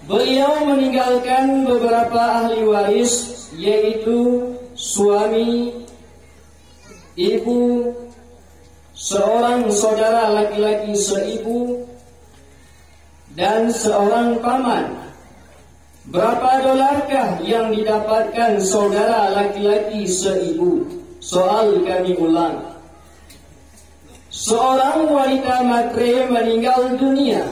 Beliau meninggalkan beberapa ahli waris, yaitu suami, ibu, seorang saudara laki-laki seibu, dan seorang paman. Berapa dolarkah yang didapatkan saudara laki-laki seibu? Soal kami ulang. Seorang wanita matre meninggal dunia.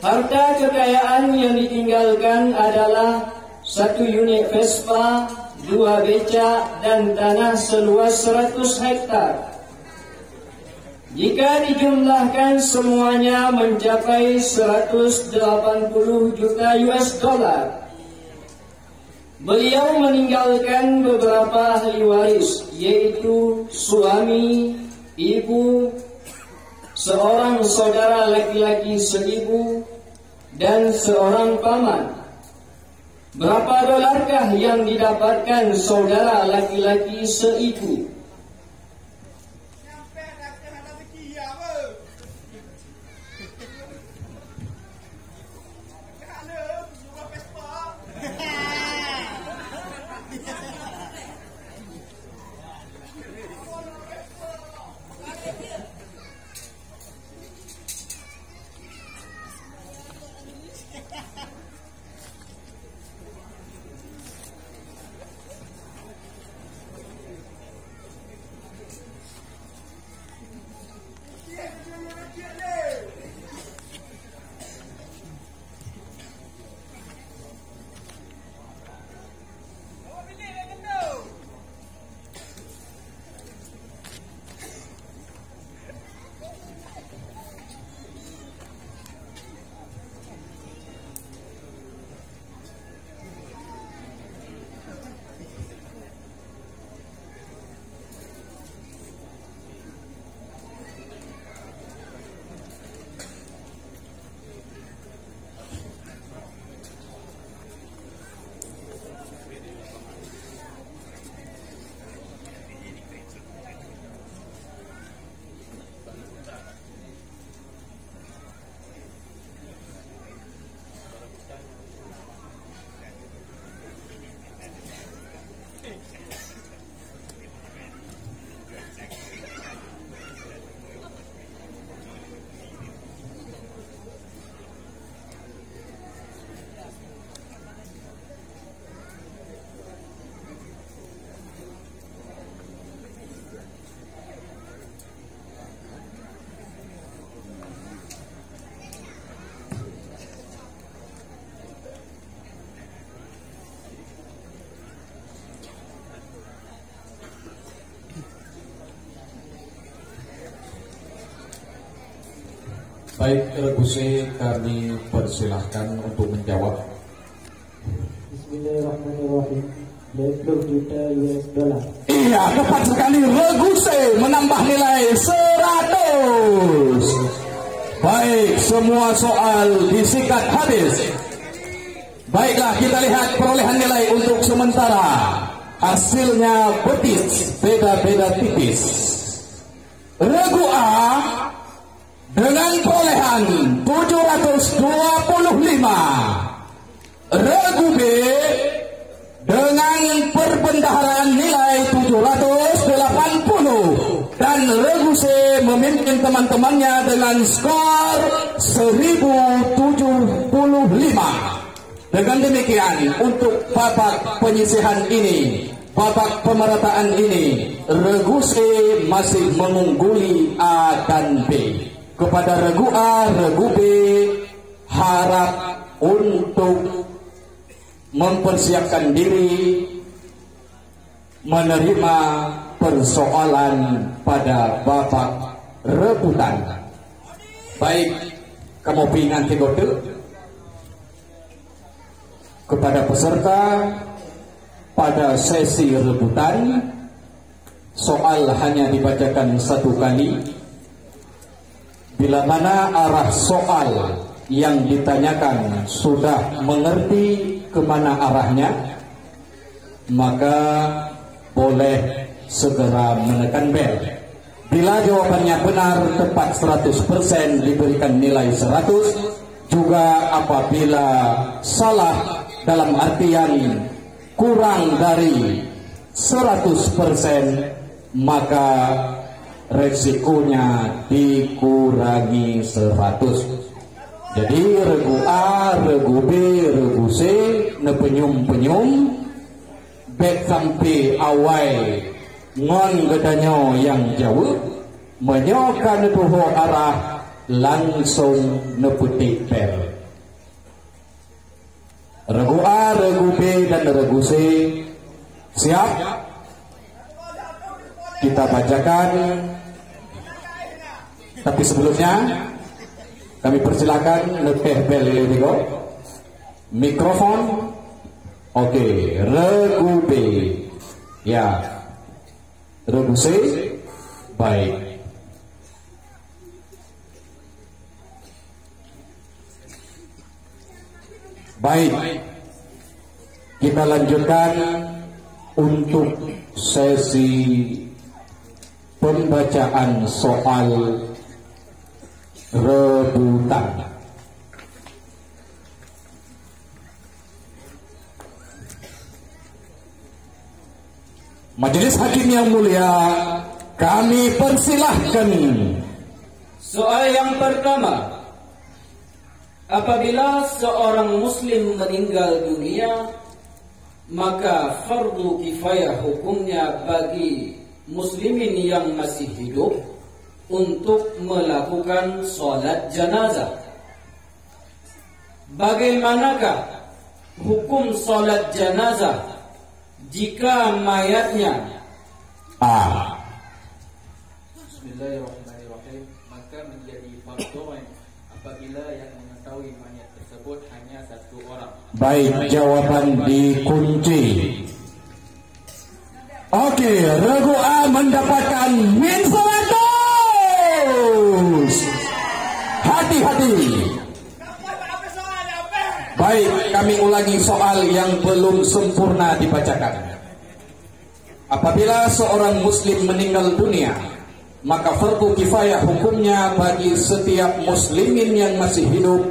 Harta kekayaan yang ditinggalkan adalah 1 unit Vespa, 2 becak, dan tanah seluas 100 hektar. Jika dijumlahkan semuanya mencapai 180 juta US dollar. Beliau meninggalkan beberapa ahli waris, yaitu suami, ibu, seorang saudara laki-laki seibu, dan seorang paman. Berapa dolarkah yang didapatkan saudara laki-laki seibu? Baik, Rebuse kami persilahkan untuk menjawab. Bismillahirrahmanirrahim. 20 juta US dollar. Iya, tepat sekali. Rebuse menambah nilai 100. Baik, semua soal disikat habis. Baiklah, kita lihat perolehan nilai untuk sementara. Hasilnya betis, beda-beda tipis. Regu A dengan perolehan 725. Regu B dengan perbendaharaan nilai 780. Dan Regu C memimpin teman-temannya dengan skor 1075. Dengan demikian, untuk babak penyisihan ini, babak pemerataan ini, Regu C masih mengungguli A dan B. Kepada Regu A, Regu B harap untuk mempersiapkan diri menerima persoalan pada babak rebutan. Baik, kamu pingan tigote kepada peserta pada sesi rebutan, soal hanya dibacakan satu kali. Bila mana arah soal yang ditanyakan sudah mengerti kemana arahnya, maka boleh segera menekan bel. Bila jawabannya benar, tepat 100%, diberikan nilai 100. Juga apabila salah dalam artian kurang dari 100%, maka resikonya dikurangi 100. Jadi Regu A, Regu B, Regu C nepenyum-penyum baik sampai awal ngon gedanyo yang jauh menyokan tuho arah langsung neputik pel. Regu A, Regu B dan Regu C siap? Kita bacakan. Tapi sebelumnya kami persilakan lepeh bel ini go. Mikrofon. Oke, Regu B. Ya. Regu C. Baik. Baik, kita lanjutkan untuk sesi pembacaan soal rebutan. Majelis Hakim yang mulia, kami persilahkan. Soal yang pertama. Apabila seorang muslim meninggal dunia, maka fardu kifayah hukumnya bagi muslimin yang masih hidup untuk melakukan solat janazah. Bagaimanakah hukum solat janazah jika mayatnya Bismillahirrahmanirrahim, maka menjadi fardu apabila yang mengetahui mayat tersebut hanya satu orang. Baik, jawaban dikunci. Oke, Regu A mendapatkan min 100. Hati-hati. Baik, kami ulangi soal yang belum sempurna dibacakan. Apabila seorang muslim meninggal dunia, maka fardu kifayah hukumnya bagi setiap muslimin yang masih hidup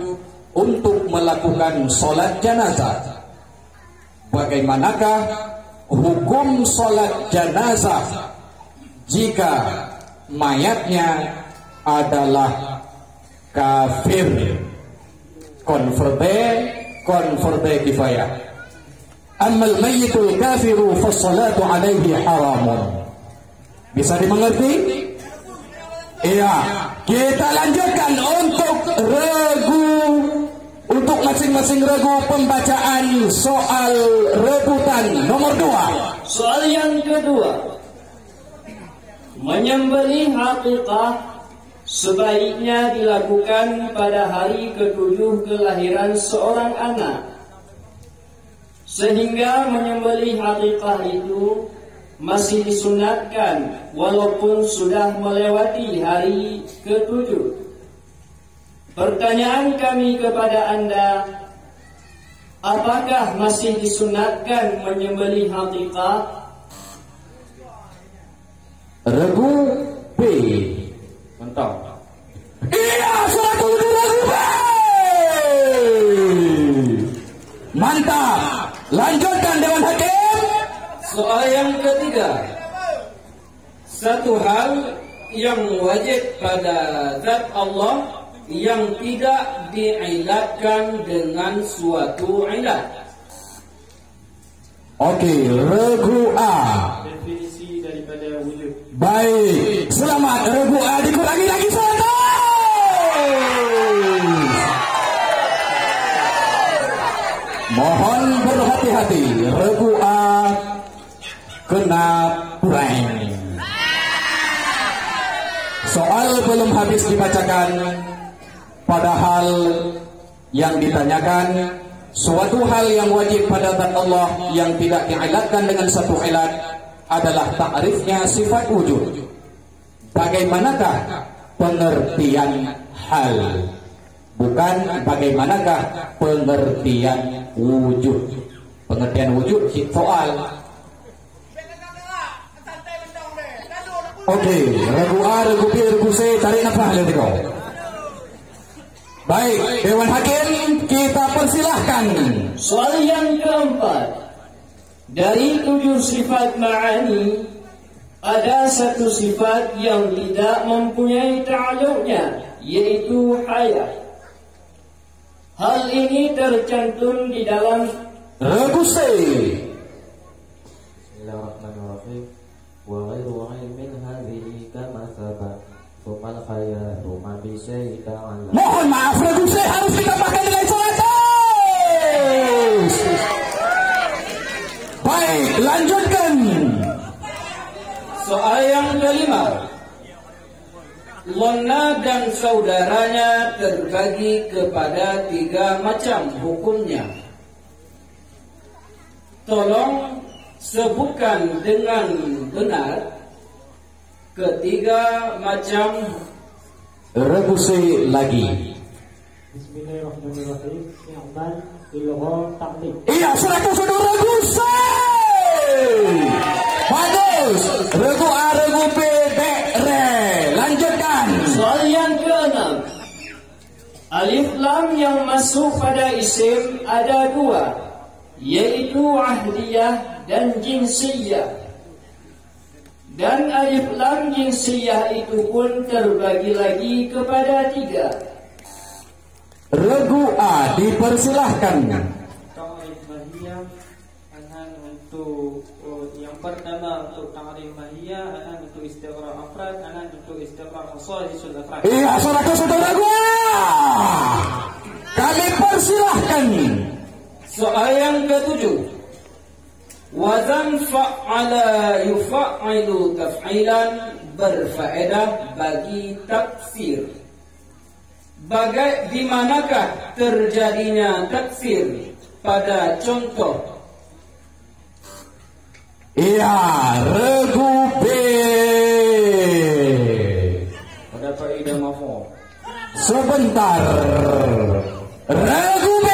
untuk melakukan solat janazah. Bagaimanakah hukum solat janazah jika mayatnya adalah kafir? Konferde kifayah. Ammal mayyitul kafiru fassalatu alaihi haramun. Bisa dimengerti? Iya, kita lanjutkan untuk regu, untuk masing-masing regu pembacaan soal rebutan nomor 2. Soal yang kedua. Menyembelih akikah sebaiknya dilakukan pada hari ke-7 kelahiran seorang anak, sehingga menyembelih akikah itu masih disunatkan walaupun sudah melewati hari ke-7. Pertanyaan kami kepada Anda, apakah masih disunatkan menyembelih akikah? Regu B. Mentang. Iya, suatu regu B. Mantap. Lanjutkan Dewan Hakim. Soal yang ketiga, satu hal yang wajib pada zat Allah yang tidak diilatkan dengan suatu ilat. Okey, regu A. Definisi daripada wujud. Baik, selamat. Regu A dikurangi lagi 100. Mohon berhati-hati. Regu A kena kurang. Soal belum habis dibacakan, padahal yang ditanyakan suatu hal yang wajib pada zat Allah yang tidak diilatkan dengan satu ilat adalah takrifnya sifat wujud. Bagaimanakah pengertian hal, bukan bagaimanakah pengertian wujud. Pengertian wujud soal. Okey, regu A, regu B, regu C, cari nafas lihat kau. Baik, Dewan Hakim, kita persilahkan. Soal yang keempat, dari 7 sifat ma'ani, ada satu sifat yang tidak mempunyai ta'alluqnya, yaitu hayat. Hal ini tercantum di dalam regu C. Bismillahirrahmanirrahim. Wa ghairu ilmin hadhihi kama sabat. Tumal khayru ma bi syai'in ta'ala. Mohon maaf, regu C harus ditambahkan dengan 100. Baik, lanjutkan. Soal yang kelima, Lonna dan saudaranya terbagi kepada 3 macam hukumnya. Tolong sebutkan dengan benar ketiga macam. Regu C lagi. Bismillahirrahmanirrahim. I'mal ilgha ta'liq. Iya, 100 sudah regu C. Bagus. Regu A, regu B, re. Lanjutkan. soal yang keenam. Alif lam yang masuk pada isim ada 2, yaitu ahdiyah dan jinsiyah. Dan alif lam jinsiyah itu pun terbagi lagi kepada 3. Regu A dipersilahkan. Ta'rif mahiyah anan untuk yang pertama untuk ta'rif mahiyah, anan untuk istighraq afrad, anan untuk istighraq khasaisul afrad. Iya, 100 sudah regu A. Kami persilahkan. Soal yang ke-7, wazan fa'ala yufa'ilu taf'ilan berfaedah bagi taksir. Di manakah terjadinya taksir pada contoh? Iya, regu B. Pada faedah maf'ul. Sebentar. Regu B.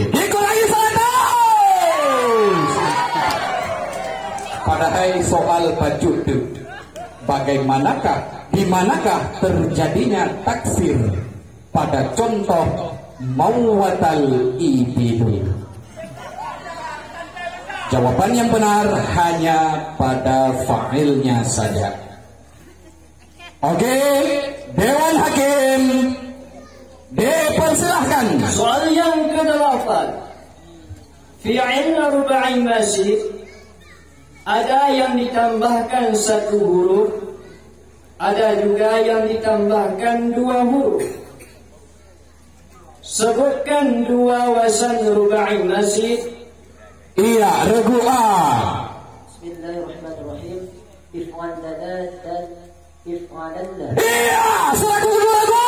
Dikurangi 100. Padahal soal baju itu, bagaimanakah, di manakah terjadinya taksir pada contoh mawwatal ibidu? Jawaban yang benar hanya pada fa'ilnya saja. Oke, Dewan Hakim, dipersilahkan. Soal yang ke-8, fi'il ruba'i mazid ada yang ditambahkan 1 huruf, ada juga yang ditambahkan 2 huruf. Sebutkan 2 wazan ruba'i mazid. Iya, regu A. Bismillahirrahmanirrahim. If'al dana dan if'alanna. Iya, selaku kedua.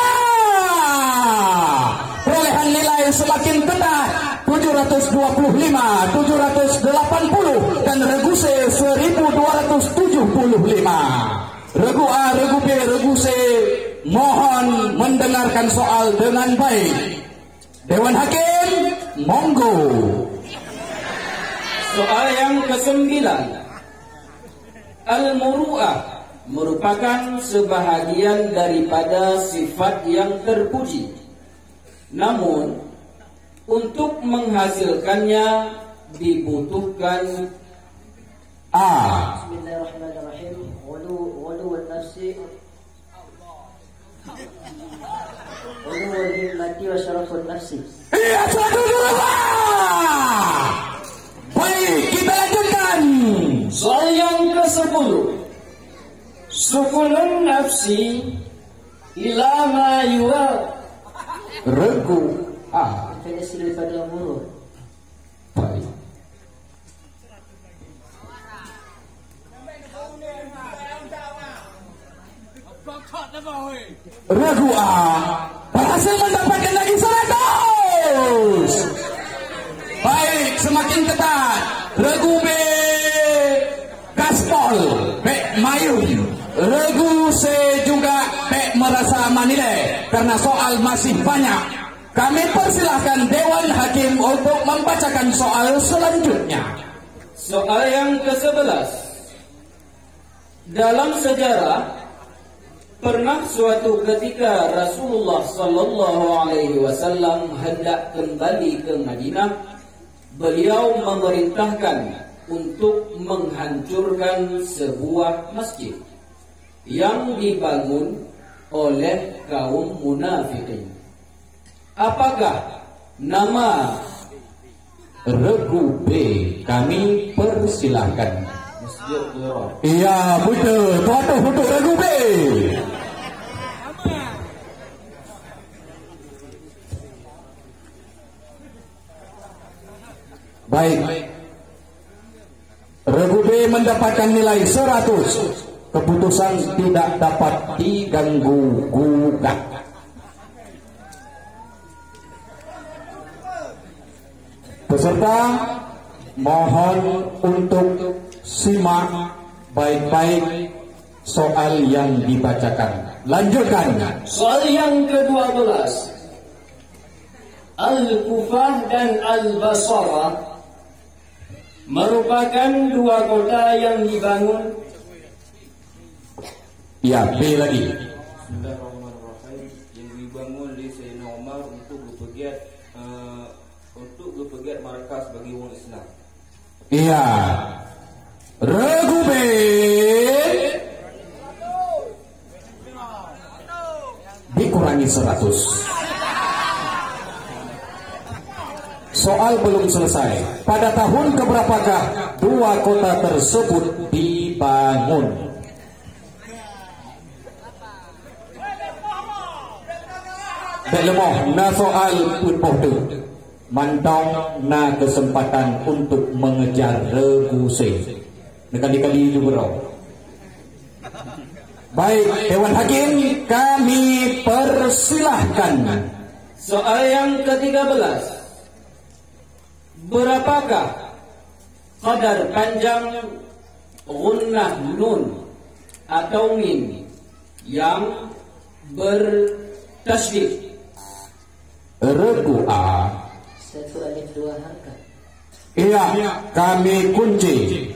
Perolehan nilai semakin ketat, 725, 780, dan regu C 1275. Regu A, regu B, regu C, mohon mendengarkan soal dengan baik. Dewan Hakim, monggo. Soal yang ke-9. Al-muru'ah merupakan sebahagian daripada sifat yang terpuji. Namun, untuk menghasilkannya dibutuhkan A. Bismillahirrahmanirrahim. Ulu nafsi ulu himmati wa syarafun nafsi. Iya, satu dua. Baik, kita lanjutkan. Soal yang ke-10. Sukunun nafsi ila ma yuwa. Regu A. Definisi daripada murud. Baik. Regu A berhasil mendapatkan lagi 100. Baik, semakin ketat. Regu B gaspol, B mayun. Regu C juga B merasa aman nilai karena soal masih banyak. Kami persilahkan Dewan Hakim untuk membacakan soal selanjutnya. Soal yang ke-11. Dalam sejarah, pernah suatu ketika Rasulullah sallallahu alaihi wasallam hendak kembali ke Madinah, beliau memerintahkan untuk menghancurkan sebuah masjid yang dibangun oleh kaum munafikin. Apakah nama Regu B? Kami persilahkan. Masjid Dirar. Iya, betul. Tuan untuk Regu B. Baik. Regu B mendapatkan nilai 100. Keputusan tidak dapat diganggu gugat. Peserta mohon untuk simak baik-baik soal yang dibacakan. Lanjutkan. Soal yang ke-12. Al-Kufah dan Al-Basrah merupakan dua kota yang dibangun. Ya, B lagi. Bismillahirrahmanirrahim. Yang dibangun oleh Sayyidina Umar untuk berpegiat markas bagi orang Islam. Iya. Regu B. Dikurangi 100. Soal belum selesai. Pada tahun keberapakah dua kota tersebut dibangun? Tak lemah na soal pun bodoh. Mantong na kesempatan untuk mengejar Regu C. Kali-kali juga. Baik, Dewan Hakim, kami persilahkan. soal yang ke-13? Berapakah kadar panjang gunnah nun atau min yang bertasydid? Regu A. 1 alif 2 harakat. Iya, kami kunci.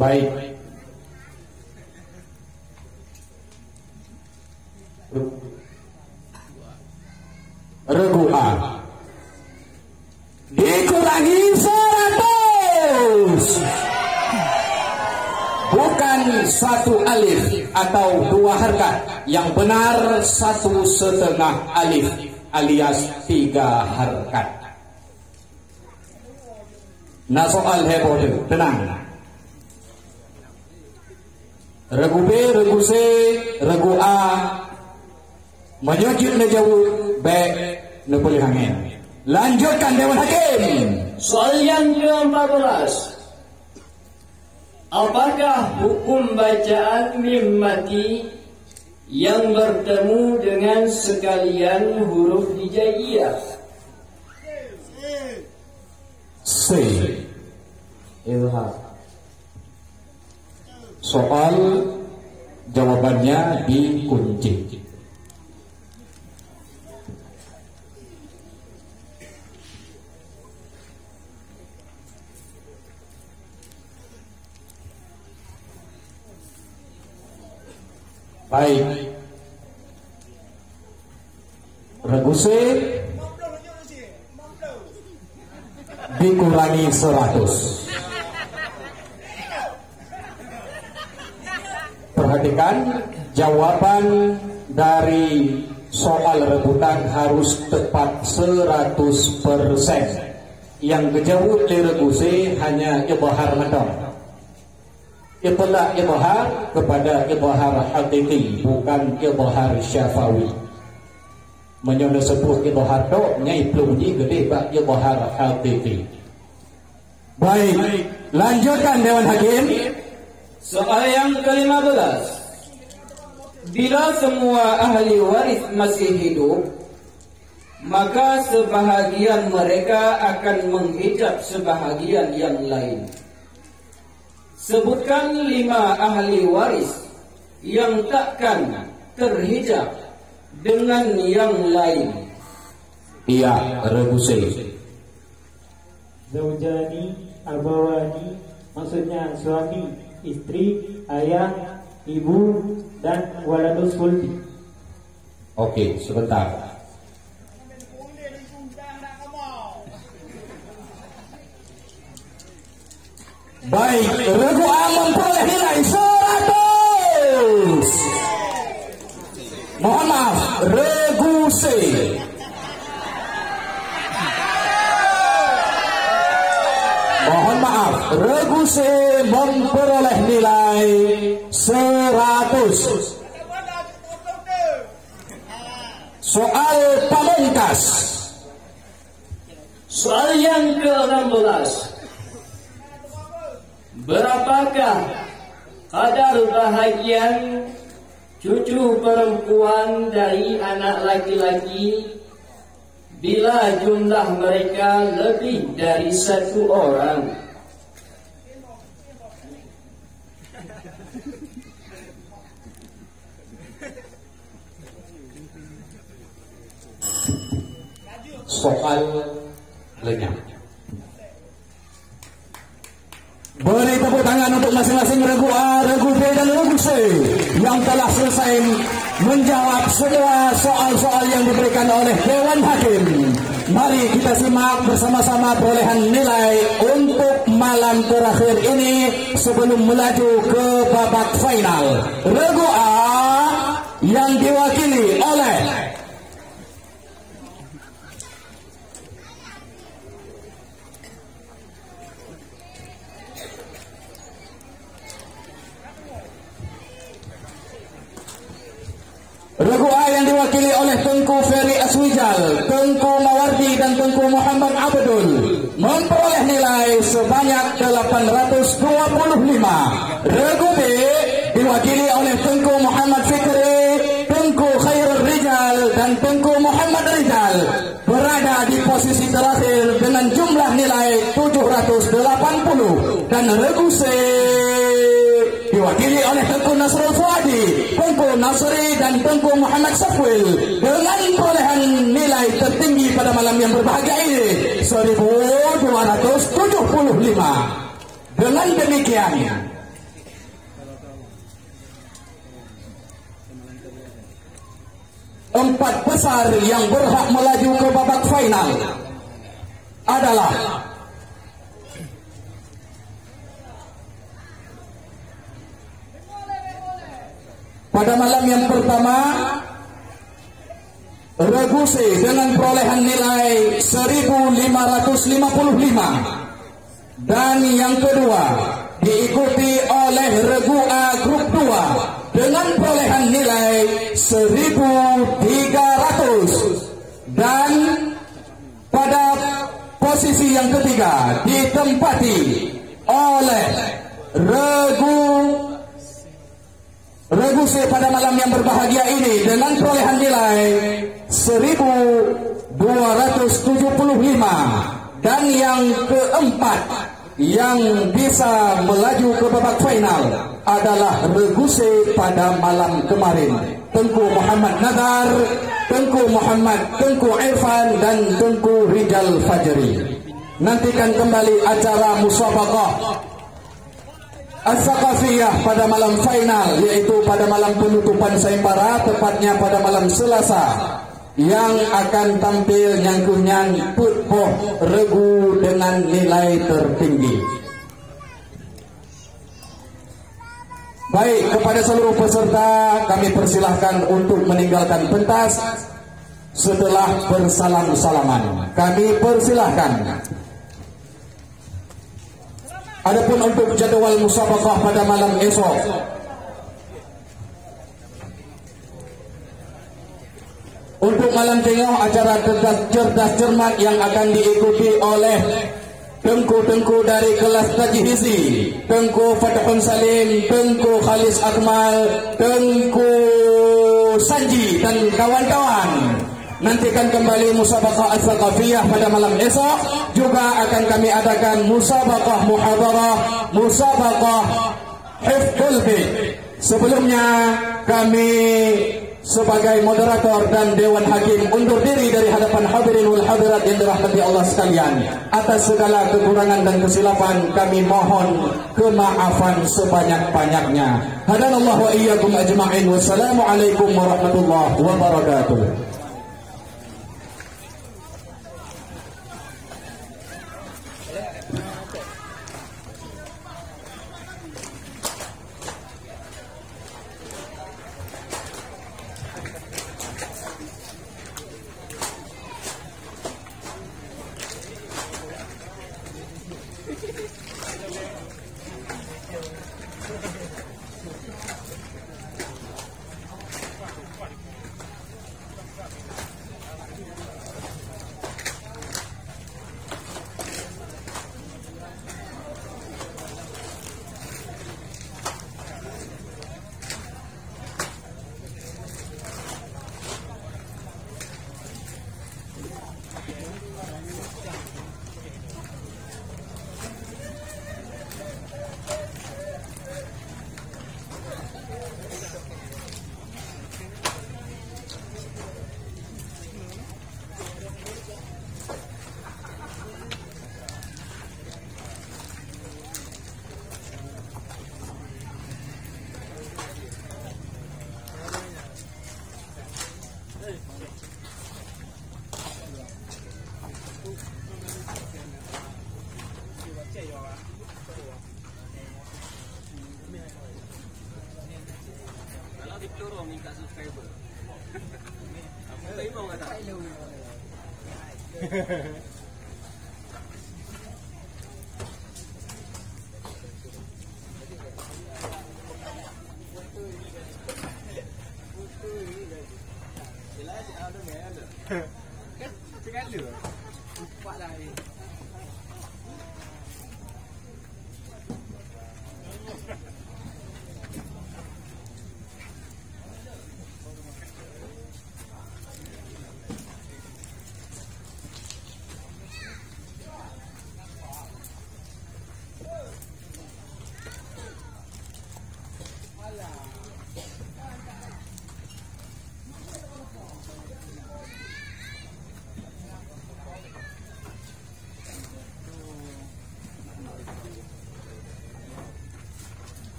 Baik. Regu A. Dikurangi 100. 1 alif atau 2 harkat. Yang benar 1,5 alif alias 3 harkat. Nah soal heboh tu, tenang. Regu B, regu C, regu A menyujud na jauh, B na boleh angin. Lanjutkan Dewan Hakim. Soal yang ke-14. Apakah hukum bacaan mim mati yang bertemu dengan sekalian huruf hijaiyah? C. Ilham. Soal jawabannya dikunci. Baik. Regu C dikurangi 100. Perhatikan, jawaban dari soal rebutan harus tepat 100%. Yang kejauh di regu C hanya ibhar madam. Itlaq ibhar kepada ibhar hakiki, bukan ibhar syafawi. Menyono sebut ibhar dok nyai plungji gede bak ibhar hakiki. Baik, lanjutkan Dewan Hakim. Soal yang ke-15. Bila semua ahli waris masih hidup, maka sebahagian mereka akan menghijab sebahagian yang lain. Sebutkan 5 ahli waris yang takkan terhijab dengan yang lain. Iya, regu C. Zaujani, abawani, maksudnya suami, istri, ayah, ibu, dan waladus sulbi. Oke, sebentar. Baik, regu A memperoleh nilai 100. Mohon maaf, regu C. Mohon maaf, regu C memperoleh nilai 100. Soal pamungkas. Soal yang ke-16. Berapakah kadar bahagian cucu perempuan dari anak laki-laki bila jumlah mereka lebih dari 1 orang? Soal lenyap. Beri tepuk tangan untuk masing-masing regu A, regu B, dan regu C yang telah selesai menjawab semua soal-soal yang diberikan oleh Dewan Hakim. Mari kita simak bersama-sama perolehan nilai untuk malam terakhir ini sebelum melaju ke babak final. Regu A yang diwakili oleh Regu A yang diwakili oleh Tengku Ferry Aswijal, Tengku Mawardi, dan Tengku Muhammad Abdul memperoleh nilai sebanyak 825. Regu B diwakili oleh Tengku Muhammad Fikri, Tengku Khairul Rijal, dan Tengku Muhammad Rijal berada di posisi terakhir dengan jumlah nilai 780. Dan regu C diwakili oleh Tengku Nasrul Fuadi, Tengku Nasri, dan Tengku Muhammad Safwil dengan perolehan nilai tertinggi pada malam yang berbahagia ini 1275. Dengan demikian, empat besar yang berhak melaju ke babak final adalah pada malam yang pertama Regu C dengan perolehan nilai 1555, dan yang kedua diikuti oleh Regu A Grup 2 dengan perolehan nilai 1300, dan pada posisi yang ketiga ditempati oleh Regu C pada malam yang berbahagia ini dengan perolehan nilai 1275, dan yang keempat yang bisa melaju ke babak final adalah Regu C pada malam kemarin, Tengku Muhammad Nazar, Tengku Muhammad Tengku Irfan, dan Tengku Rijal Fajri. Nantikan kembali acara musabaqah As-Saqafiyah pada malam final, yaitu pada malam penutupan sayembara, tepatnya pada malam Selasa, yang akan tampil nyangkuh-nyangkut boh regu dengan nilai tertinggi. Baik, kepada seluruh peserta kami persilahkan untuk meninggalkan pentas setelah bersalam-salaman. Kami persilahkan. Adapun untuk jadual musabaqah pada malam esok, untuk malam tengah acara cerdas cermat yang akan diikuti oleh Tengku-tengku dari kelas Tajhizi, Tengku Fatahun Salim, Tengku Khalis Akmal, Tengku Sanji dan kawan-kawan. Nantikan kembali musabaqah As-Saqafiyah pada malam esok. Juga akan kami adakan musabaqah muhadarah, musabaqah Hifdzul Bait. Sebelumnya kami sebagai moderator dan Dewan Hakim undur diri dari hadapan hadirin wal hadirat yang dirahmati Allah sekalian. Atas segala kekurangan dan kesilapan kami mohon kemaafan sebanyak-banyaknya. Hadanallahu wa iyyakum ajma'in. Wassalamualaikum warahmatullahi wabarakatuh.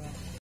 wabarakatuh.